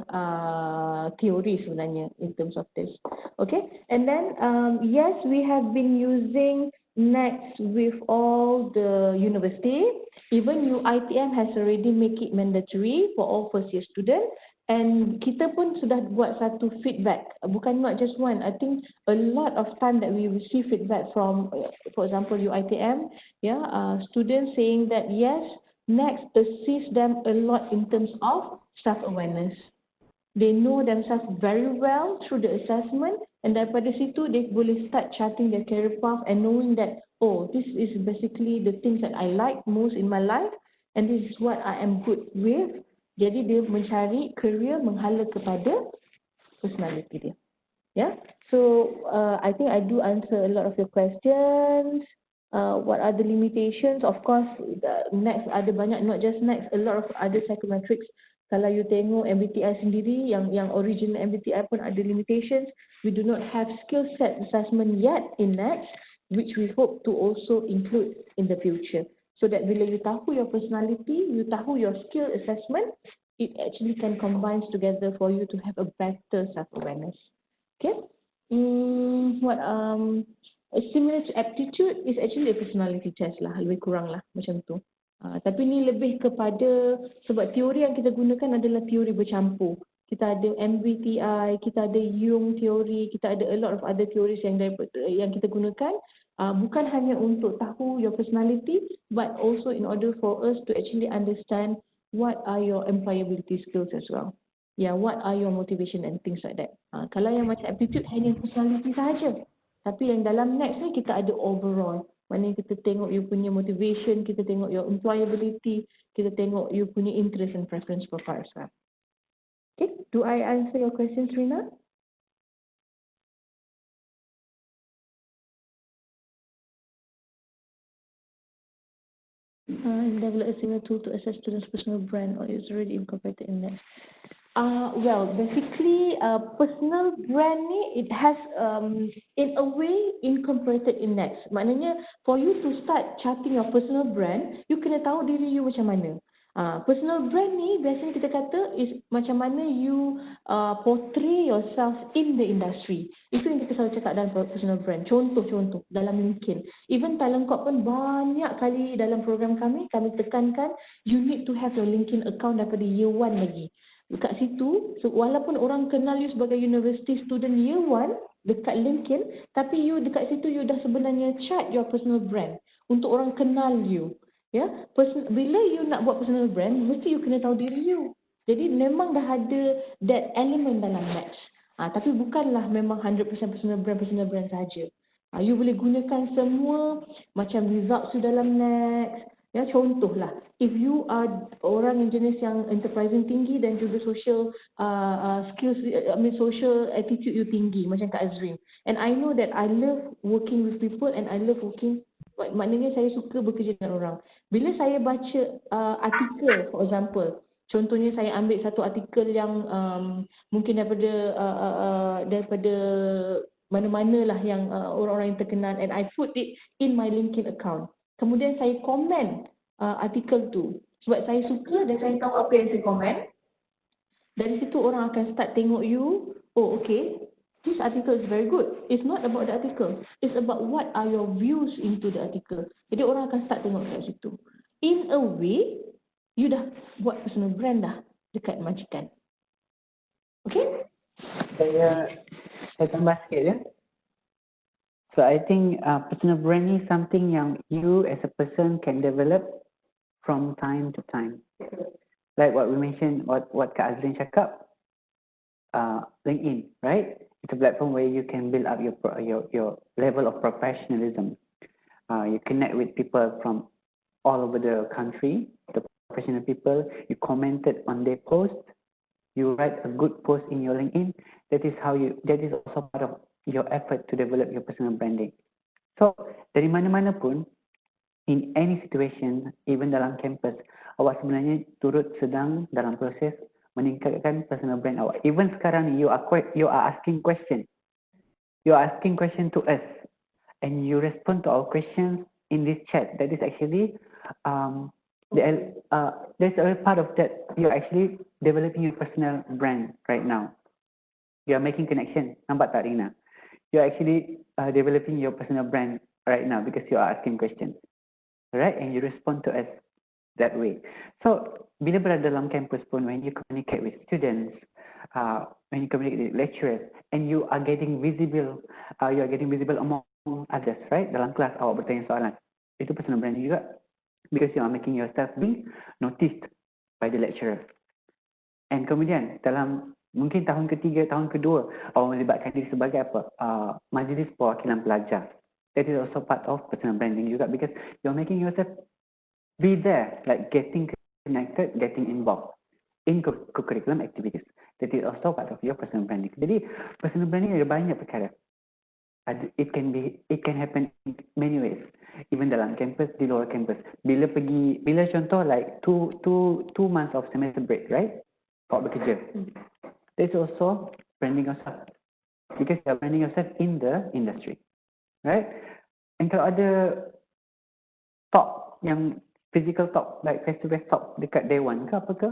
theory sebenarnya in terms of this. Okay? And then, yes, we have been using Next with all the university. Even UiTM has already make it mandatory for all first year students. And kita pun sudah buat satu feedback, bukan not just one. I think a lot of time that we receive feedback from, for example, UiTM, students saying that yes, Next assists them a lot in terms of self-awareness. They know themselves very well through the assessment, and daripada situ they boleh start charting their career path and knowing that, oh, this is basically the things that I like most in my life, and this is what I am good with. Jadi dia mencari career menghala kepada personality dia. So I think I do answer a lot of your questions. What are the limitations? Of course, Next ada banyak, not just Next, a lot of other psychometrics. Kalau you tengok MBTI sendiri, yang original MBTI pun ada limitations. We do not have skill set assessment yet in Next, which we hope to also include in the future. So that bila you tahu your personality, you tahu your skill assessment, it actually can combine together for you to have a better self-awareness. Okay? Similar to aptitude is actually a personality test lah, lebih kurang lah macam tu. Tapi ni lebih kepada, sebab teori yang kita gunakan adalah teori bercampur. Kita ada MBTI, kita ada Jung teori, kita ada a lot of other theories yang kita gunakan. Bukan hanya untuk tahu your personality, but also in order for us to actually understand what are your employability skills as well. What are your motivation and things like that. Kalau yang macam aptitude hanya personality sahaja. Tapi yang dalam Next ni kita ada overall. Maknanya kita tengok you punya motivation, kita tengok your employability, kita tengok you punya interest and preference profile as well. Okay, do I answer your questions, Rina? Develop a similar tool to assess students' personal brand, or is already incorporated in Next. Well, basically, personal brand ni, it has in a way incorporated in Next. Maknanya, for you to start charting your personal brand, you kena tahu diri you macam mana. Personal brand ni biasanya kita kata is macam mana you portray yourself in the industry. Itu yang kita selalu cakap dalam personal brand. Contoh-contoh dalam LinkedIn. Even Talent Corp pun banyak kali dalam program kami tekankan you need to have your LinkedIn account daripada year 1 lagi. Dekat situ, so, walaupun orang kenal you sebagai university student year 1 dekat LinkedIn, tapi you dekat situ you dah sebenarnya chart your personal brand untuk orang kenal you. Ya, bila you nak buat personal brand, mesti you kena tahu diri you. Jadi memang dah ada that element dalam match. Tapi bukanlah memang 100% personal brand saja. You boleh gunakan semua macam results you dalam next. Ya, contohlah, if you are orang yang jenis yang enterprising tinggi dan juga social skills, social attitude you tinggi macam Kak Azrin. And I know that I love working with people and I love working. Maknanya saya suka bekerja dengan orang. Bila saya baca artikel, for example, contohnya saya ambil satu artikel yang mungkin daripada mana-mana lah yang orang-orang yang terkenal, and I put it in my LinkedIn account. Kemudian saya komen artikel tu sebab saya suka dan saya tahu apa yang saya komen. Dari situ orang akan start tengok you, oh okay, this article is very good. It's not about the article. It's about what are your views into the article. Jadi orang akan start tengok kat situ. In a way, you dah buat personal brand dah dekat majikan. Okay? Saya tambah sikit ya. So I think personal brand is something yang you as a person can develop from time to time. Like what we mentioned, what Kak Azrin cakap, LinkedIn, right? It's a platform where you can build up your level of professionalism. You connect with people from all over the country, the professional people. You commented on their posts. You write a good post in your LinkedIn. That is also part of your effort to develop your personal branding. So dari mana-mana pun, in any situation, even dalam campus, awak sebenarnya turut sedang dalam proses meningkatkan personal brand awak. Even sekarang ni, you are asking question. You are asking question to us, and you respond to our questions in this chat. That is actually there's a part of that. You are actually developing your personal brand right now. You are making connection. Nampak tak, Rina? You are actually developing your personal brand right now because you are asking questions, right? And you respond to us that way. So bila berada dalam campus pun, when you communicate with students, when you communicate with lecturers, and you are getting visible among others, right? Dalam kelas awak bertanya soalan, itu personal branding juga, because you are making yourself be noticed by the lecturer. And kemudian dalam mungkin tahun ketiga, tahun kedua, awak melibatkan diri sebagai apa? Majlis perwakilan pelajar. That is also part of personal branding juga, because you're making yourself be there, like getting connected, getting involved in co-curriculum activities. That is also part of your personal branding. Jadi personal branding ada banyak perkara. It can happen in many ways. Even dalam campus, di luar campus. Bila contoh like two months of semester break, right? Awak bekerja. There's also branding yourself, because you're branding yourself in the industry, right? And kalau ada talk yang physical talk, like face-to-face talk dekat Dewan ke apa ke,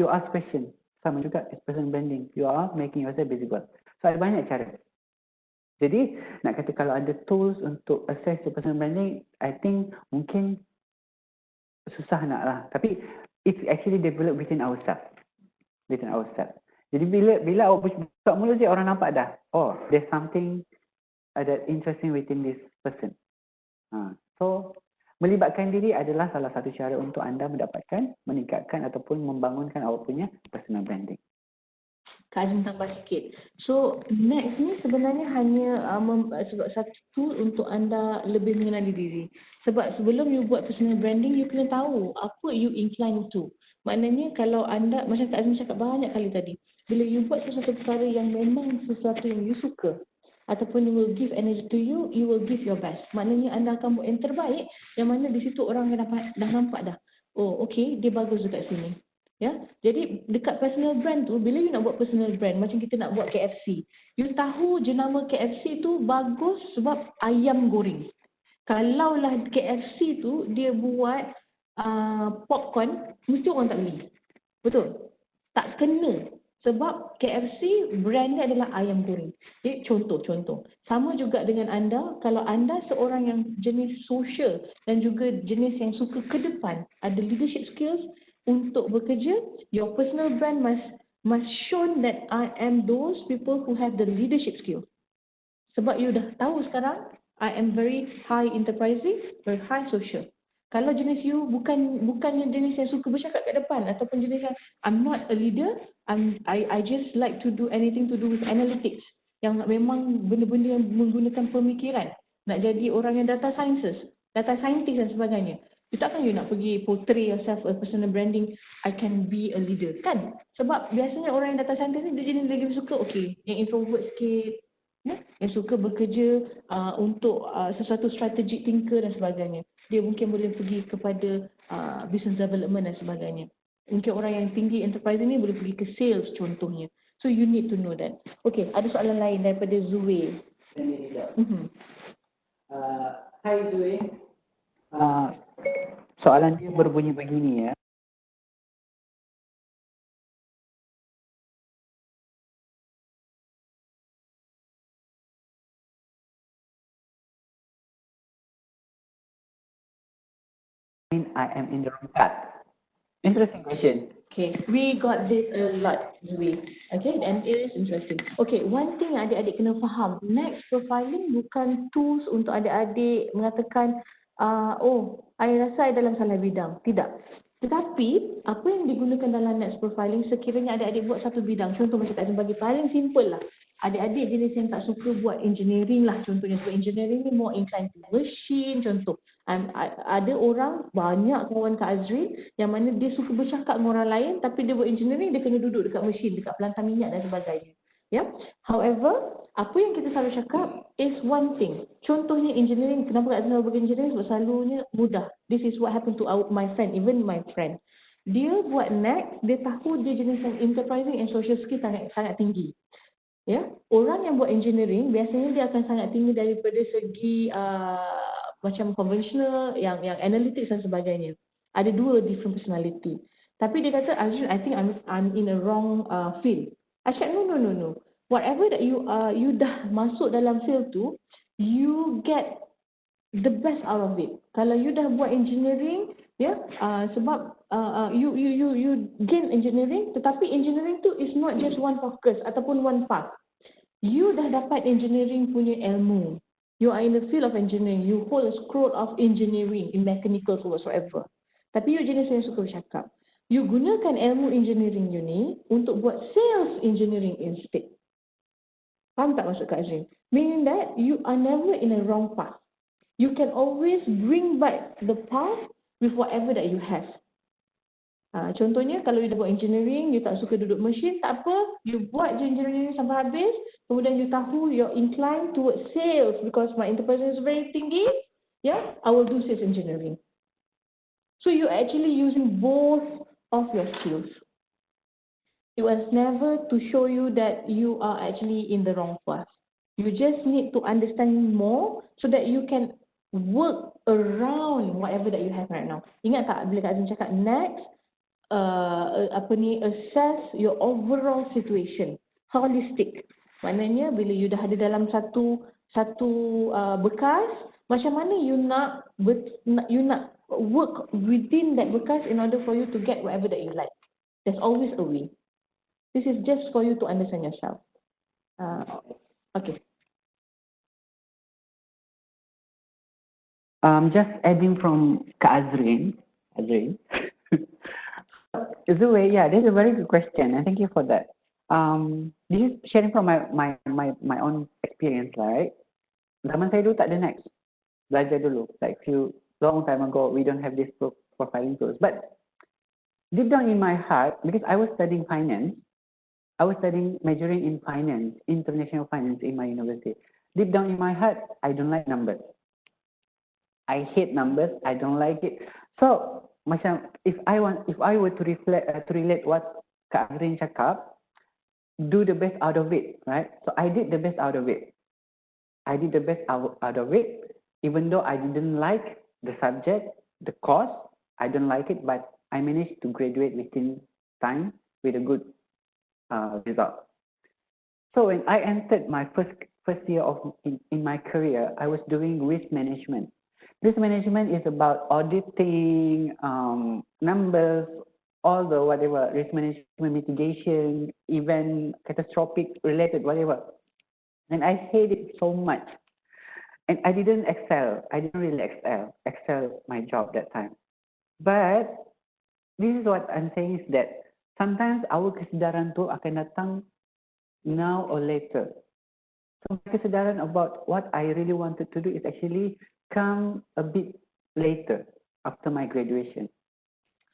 you ask question, sama juga as personal branding. You are making yourself visible. So ada banyak cara. Jadi nak kata kalau ada tools untuk assess your personal branding, I think mungkin susah nak lah. Tapi it's actually developed within ourselves. Jadi bila awak buka mulut je, orang nampak dah, oh, there's something that interesting within this person. So melibatkan diri adalah salah satu cara untuk anda meningkatkan ataupun membangunkan awak punya personal branding. Kak Azim tambah sikit. So next ni sebenarnya hanya sebab satu tool untuk anda lebih mengenali diri. Sebab sebelum you buat personal branding, you kena tahu apa you incline to. Maknanya kalau anda, macam Kak Azim cakap banyak kali tadi, bila you buat sesuatu perkara yang memang sesuatu yang you suka, ataupun you will give energy to you, you will give your best. Maknanya anda akan buat yang terbaik, yang mana di situ orang dah nampak dah. Oh, okay, dia bagus dekat sini. Ya, jadi dekat personal brand tu, bila you nak buat personal brand, macam kita nak buat KFC, you tahu jenama KFC tu bagus sebab ayam goreng. Kalaulah KFC tu dia buat popcorn, mesti orang tak beli. Betul? Tak kena. Sebab KFC brand dia adalah ayam goreng. Jadi contoh. Sama juga dengan anda, kalau anda seorang yang jenis social dan juga jenis yang suka ke depan, ada leadership skills untuk bekerja, your personal brand must show that I am those people who have the leadership skills. Sebab you dah tahu sekarang, I am very high enterprising, very high social. Kalau jenis you bukan jenis yang suka bercakap kat depan ataupun jenis yang I'm not a leader, I just like to do anything to do with analytics. Yang memang benda-benda yang menggunakan pemikiran. Nak jadi orang yang data scientist dan sebagainya. You takkan you nak pergi portray yourself a personal branding, I can be a leader. Kan? Sebab biasanya orang yang data scientist ni dia jenis lagi suka, yang introvert sikit, yang suka bekerja untuk sesuatu strategic thinker dan sebagainya. Dia mungkin boleh pergi kepada business development dan sebagainya. Mungkin orang yang tinggi enterprise ni boleh pergi ke sales contohnya. So you need to know that. Okay, ada soalan lain daripada Zue. Hai Zue. Soalan dia berbunyi begini ya. I am in the wrong path. Interesting question. Okay, we got this a lot, Zui. Okay, and it is interesting. Okay, one thing adik-adik kena faham, next profiling bukan tools untuk adik-adik mengatakan, I rasa I dalam salah bidang. Tidak. Tetapi, apa yang digunakan dalam next profiling, sekiranya adik-adik buat satu bidang, contoh macam tak bagi paling simple lah. Adik-adik jenis yang tak suka buat engineering lah contohnya. So engineering ni more inclined to machine contoh. Ada orang, banyak kawan Kak Azrin yang mana dia suka bercakap dengan orang lain tapi dia buat engineering, dia kena duduk dekat mesin, dekat pelantar minyak dan sebagainya. However, apa yang kita selalu cakap is one thing. Contohnya engineering, kenapa Kak Azrin selalu berengineering? Sebab selalunya mudah. This is what happened to my friend, even my friend. Dia buat next, dia tahu dia jenis yang enterprising and social skill sangat tinggi. Orang yang buat engineering biasanya dia akan sangat tinggi daripada segi macam conventional, yang analytics dan sebagainya. Ada dua different personality. Tapi dia kata, Azrin, I think I'm in a wrong field. I said, no. Whatever that you dah masuk dalam field tu, you get the best out of it. Kalau you dah buat engineering, sebab you gain engineering, tetapi engineering tu is not just one focus ataupun one path. You dah dapat engineering punya ilmu. You are in the field of engineering. You hold a scroll of engineering in mechanical or whatsoever. Tapi you jenis yang suka bercakap. You gunakan ilmu engineering you ni untuk buat sales engineering instead. Faham tak maksud Kak Azrin? Meaning that you are never in a wrong path. You can always bring back the path with whatever that you have. Contohnya, kalau you dah buat engineering, you tak suka duduk mesin, tak apa, you buat je engineering sampai habis, kemudian you tahu you're inclined towards sales because my enterprise is very tinggi, I will do sales engineering. So you're actually using both of your skills. It was never to show you that you are actually in the wrong path. You just need to understand more so that you can work around whatever that you have right now. Ingat tak bila Kak Azrin cakap next, assess your overall situation, holistic. Maknanya bila you dah ada dalam satu bekas, macam mana you nak work within that bekas in order for you to get whatever that you like. There's always a way. This is just for you to understand yourself. Okay. Just adding from Kak Azrin. Zue, that's a very good question, and thank you for that. This is sharing from my own experience, right? Zaman saya dulu tak ada next. Belajar dulu, like long time ago, we don't have this profiling tools. But deep down in my heart, because I was studying finance, I was studying majoring in finance, international finance in my university. Deep down in my heart, I don't like numbers. I hate numbers. I don't like it. So, macam if I were to relate what Kak Azrin cakap, do the best out of it, right? So I did the best out of it. Even though I didn't like the subject, the course, I don't like it, but I managed to graduate within time with a good result. So when I entered my first year of in my career, I was doing risk management. Risk management is about auditing, numbers, all the whatever, risk management, mitigation, event, catastrophic related, whatever. And I hate it so much. And I didn't excel. I didn't really excel my job that time. But this is what I'm saying is that sometimes our kesedaran tu akan datang now or later. So my kesedaran about what I really wanted to do is actually come a bit later after my graduation.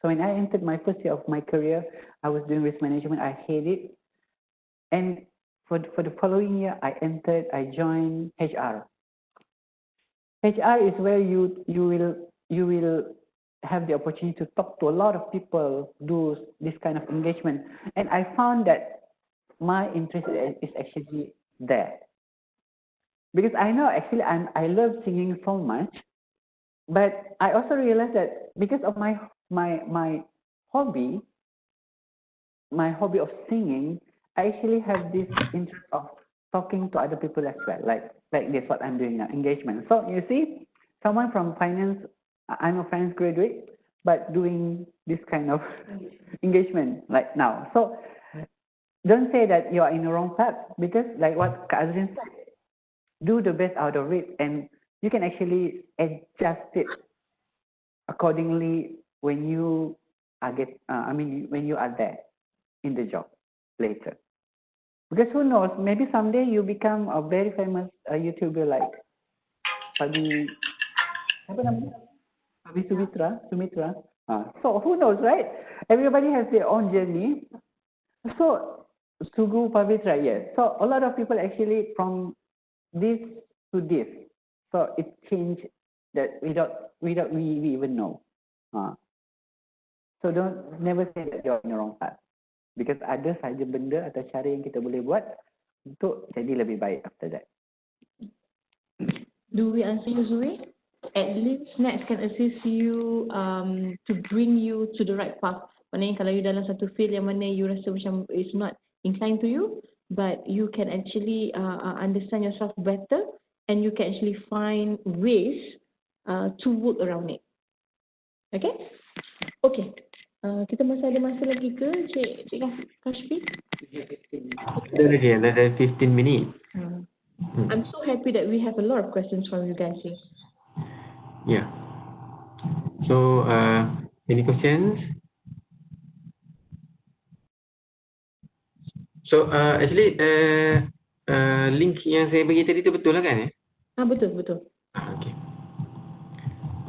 So when I entered my first year of my career, I was doing risk management. I hate it. And for the following year, I joined HR. HR is where you will have the opportunity to talk to a lot of people, do this kind of engagement. And I found that my interest is actually there. Because I know actually I love singing so much, but I also realized that because of my hobby of singing, I actually have this interest of talking to other people as well, like this what I'm doing now, engagement. So you see, someone from finance, I'm a finance graduate, but doing this kind of engagement like now. So don't say that you are in the wrong path, because like what Kak Azrin said, do the best out of it, and you can actually adjust it accordingly when you are when you are there in the job later. Because who knows, maybe someday you become a very famous YouTuber like Pabi Sumitra. So who knows, right? Everybody has their own journey. So Sugu Pavitra, yes. So a lot of people actually from this to this. So it changed that without we even know. So don't never say that you're in the wrong path. Because ada saja benda atau cara yang kita boleh buat untuk jadi lebih baik after that. Do we answer you, Zui? At least Snacks can assist you to bring you to the right path. Maknanya kalau you dalam satu field yang mana you rasa macam it's not inclined to you, but you can actually understand yourself better, and you can actually find ways to work around it. Okay? Okay. Kita masih ada masa lagi ke, Cik Kashfi? Ada 15 minit. I'm so happy that we have a lot of questions from you guys here. Yeah. So, any questions? So, actually, link yang saya bagi tadi tu betul lah kan? Betul. Okay.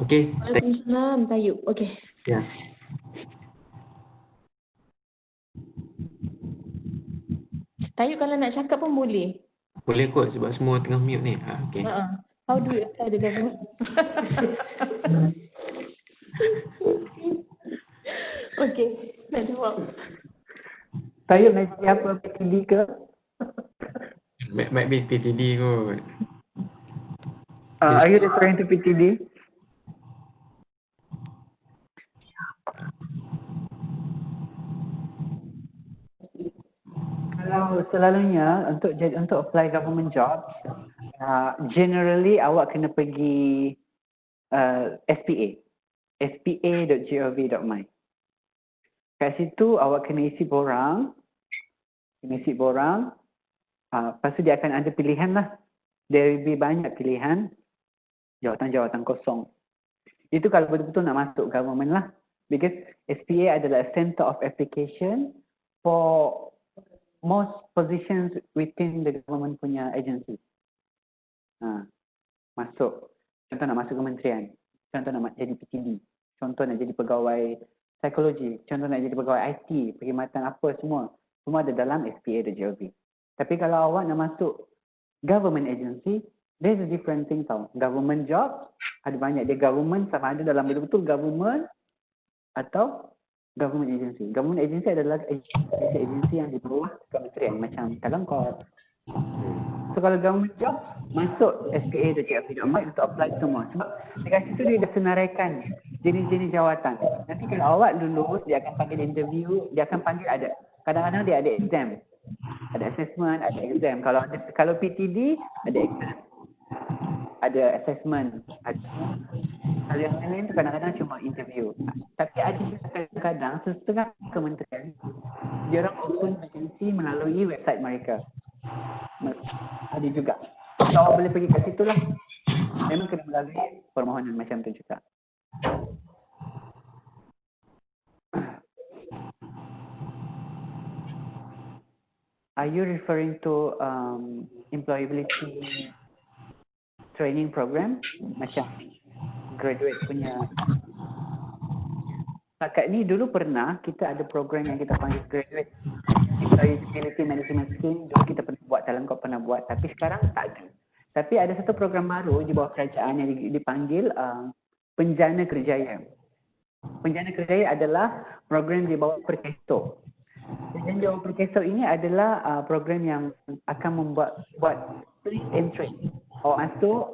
Okay. Waalaikumsalam, Tayyub. Okay. Yeah. Tayyub kalau nak cakap pun boleh. Boleh kot sebab semua tengah mute ni. Okay. How do we apply the government? Okay, nak jawab. Tayyub nak jadi apa, PTD ke? Might be PTD kot. Are you referring to PTD? Kalau selalunya untuk apply government job, generally awak kena pergi spa.gov.my. Kat situ awak kena isi borang. Lepas tu dia akan ada pilihan lah. There will be banyak pilihan jawatan-jawatan kosong. Itu kalau betul-betul nak masuk government lah. Because SPA adalah center of application for most positions within the government punya agency. Masuk. Contoh nak masuk kementerian. Contoh nak jadi PTD. Contoh nak jadi pegawai psikologi. Contoh nak jadi pegawai IT, perkhidmatan apa semua. Semua ada dalam SPA.gov. Tapi kalau awak nak masuk government agency, there's a different thing tau. Government job, ada banyak dia government sama ada dalam betul-betul government atau government agency. Government agency adalah agensi yang di bawah kementerian macam Kalangkot. So kalau government job, masuk SPA.gov.my untuk apply semua. Sebab dekat situ dia dah senaraikan. jenis-jenis jawatan. Nanti kalau awak lulus, dia akan panggil interview, dia akan panggil kadang-kadang dia ada exam. Ada assessment, ada exam. Kalau PTD, ada exam. Ada assessment. Kalau yang lain tu kadang-kadang cuma interview. Tapi ada juga kadang-kadang setengah kementerian, dia orang open vacancy melalui website mereka. Ada juga. So, awak boleh pergi kat situ lah. Memang kena melalui permohonan macam tu juga. Are you referring to employability training program? Macam graduate punya. Setakat ni dulu pernah kita ada program yang kita panggil graduate employability management scheme. Dulu kita pernah buat, Talangkot pernah buat, tapi sekarang tak ada. Tapi ada satu program baru di bawah kerajaan yang dipanggil Penjana Kerjaya. Penjana Kerjaya adalah program di bawah Perkeso. Dan di bawah Perkeso ini adalah program yang akan buat place and train. Awak masuk,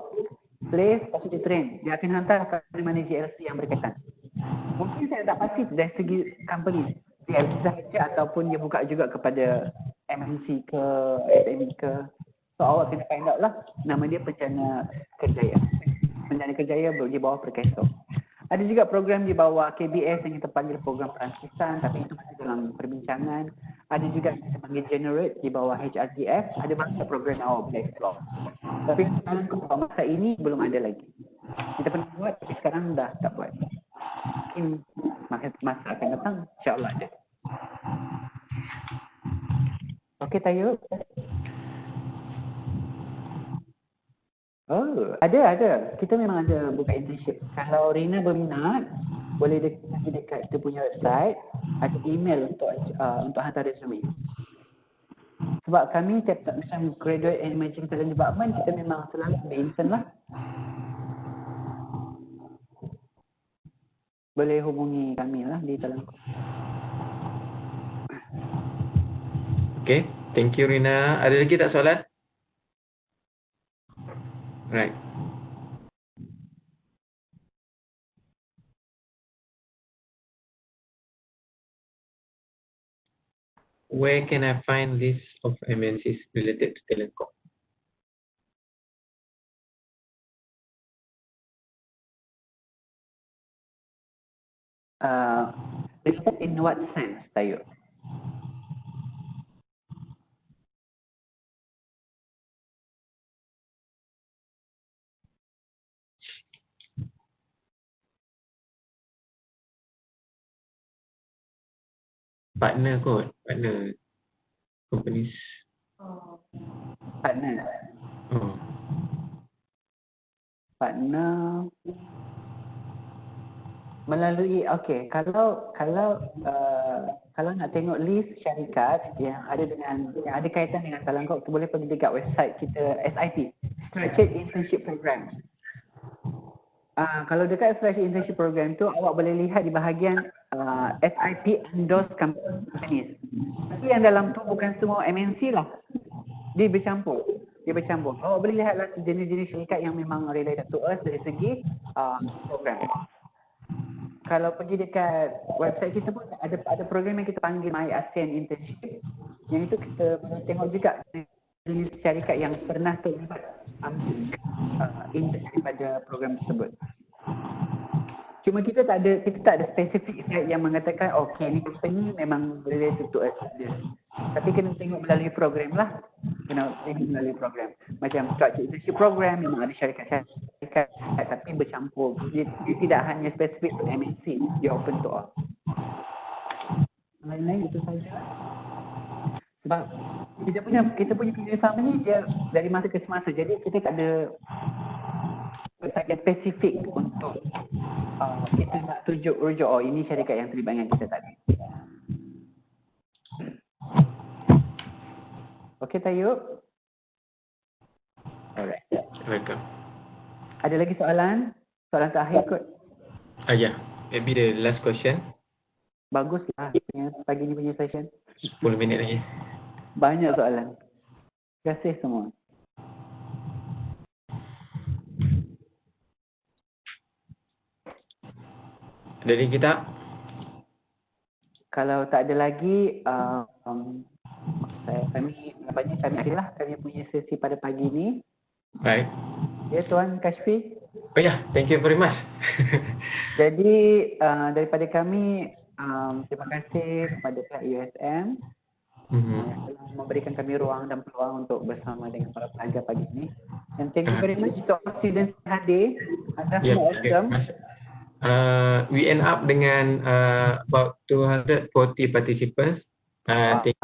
place, lepas tu dia train. Dia akan hantar ke mana GLC yang berkaitan. Mungkin saya tak pasti dari segi company GLC sahaja ataupun dia buka juga kepada MNC ke SME ke. So awak kena find out lah. Nama dia Penjana Kerjaya. Penjana Kerjaya di bawah Perkeso. Ada juga program di bawah KBS yang kita panggil program perantisan, tapi itu masih dalam perbincangan. Ada juga yang kita panggil Generate di bawah HRTF. Ada banyak program yang awak boleh explore. Tapi sekarang masa ini belum ada lagi. Kita pernah buat, tapi sekarang dah tak buat. Mungkin masa akan datang, insyaAllah ada. Okey, Tayyub. Oh, ada. Kita memang ada buka internship. Kalau Rina berminat, boleh pergi dekat kita punya website, ada email untuk hantar resume. Sebab kami macam graduate and emerging talent department, kita memang selalu ada intern lah. Boleh hubungi kami lah di Talangkot. Okay, thank you Rina. Ada lagi tak soalan? Right. Where can I find list of MNCs related to Telecom? Related in what sense, Tayyub? Partner companies. Partner. Oh. Partner melalui kalau nak tengok list syarikat yang ada kaitan dengan Talangkot, boleh pergi dekat website kita SIP, Structured Internship Program. Kalau dekat Structured Internship Program tu awak boleh lihat di bahagian SIP endorsed companies. Tapi yang dalam tu bukan semua MNC lah. Dia bercampur. Awak boleh lihatlah jenis-jenis syarikat yang memang related to us dari segi program. Kalau pergi dekat website kita pun ada program yang kita panggil My ASEAN Internship. Yang itu kita boleh tengok juga jenis syarikat yang pernah terlibat internship pada program tersebut. Cuma kita tak ada spesifik site yang mengatakan okey ni company memang related to us. Tapi kena tengok melalui program lah. Macam structured internship program memang ada syarikat tapi bercampur. Dia tidak hanya spesifik untuk MNC, dia open to all. Lain-lain itu saja. Sebab kita punya kerjasama ni dia dari masa ke semasa. Jadi kita tak ada yang spesifik untuk kita nak rujuk ini syarikat yang terlibat dengan kita tadi. Okey Tayyub? Alright. Welcome. Ada lagi soalan? Soalan terakhir kot. Yeah. Maybe the last question. Baguslah pagi ni punya session. 10 minit lagi. Banyak soalan. Terima kasih semua. Dari kita, Kalau tak ada lagi, kami akhilah kami punya sesi pada pagi ini. baik. Ya Tuan Kashfi. Oh ya, thank you very much. Jadi daripada kami, terima kasih kepada pihak USM yang telah memberikan kami ruang dan peluang untuk bersama dengan para pelajar pagi ini. And thank you very much to all students hadir. Anda Yes, semua thank you very awesome. much. We end up dengan about 240 participants. Thank you.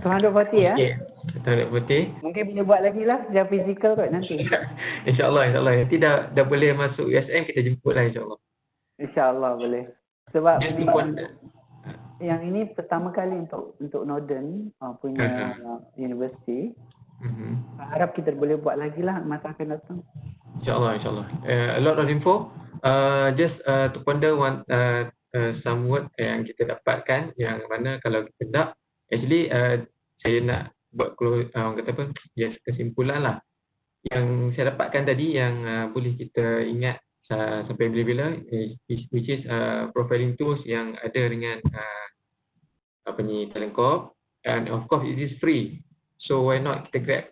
240 ya. Okay, 240. Mungkin boleh buat lagi lah secara fizikal kot nanti. InsyaAllah. Nanti dah boleh masuk USM, kita jemput lah insyaAllah. InsyaAllah boleh. Sebab Just ni, to point, yang ini pertama kali untuk Northern punya universiti. Harap kita boleh buat lagi lah masa akan datang. InsyaAllah. A lot of info. Just to ponder some word yang kita dapatkan, yang mana kalau kita tak, actually saya nak buat orang kata apa, just kesimpulan lah. Yang saya dapatkan tadi yang boleh kita ingat sampai bila-bila, which is profiling tools yang ada dengan Talent Corp, and of course it is free. So why not kita grab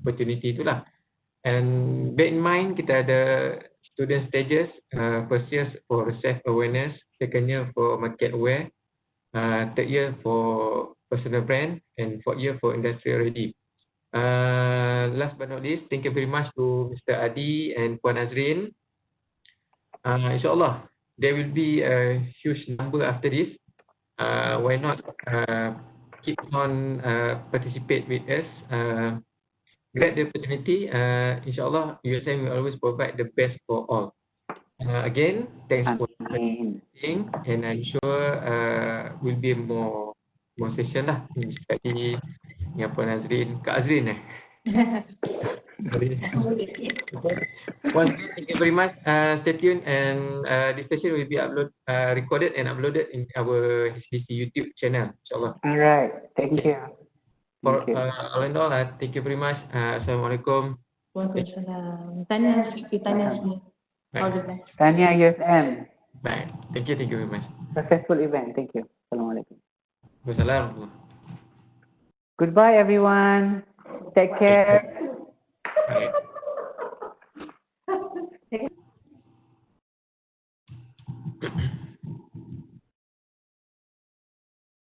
opportunity itulah. And bear in mind kita ada student stages, first year for self awareness, second year for market aware, third year for personal brand, and fourth year for industrial ready. Last but not least, thank you very much to Mr. Adi and Puan Azrin. InsyaAllah there will be a huge number after this. Why not keep on participate with us, grab the opportunity. InsyaAllah USM will always provide the best for all. Again, thanks for listening, and I'm sure will be more session lah. Sekali dengan Puan Azrin, Kak Azrin Once again, thank you very much. Stay tuned, and this session will be recorded and uploaded in our HDC YouTube channel, insyaAllah. Alright, thank you. For all in all, thank you very much. Assalamualaikum. Waalaikumsalam. Tanya semua. All the best. Tahniah USM. Baik, thank you very much. Successful event. Thank you. Assalamualaikum. Wassalamualaikum. Goodbye everyone. Take care.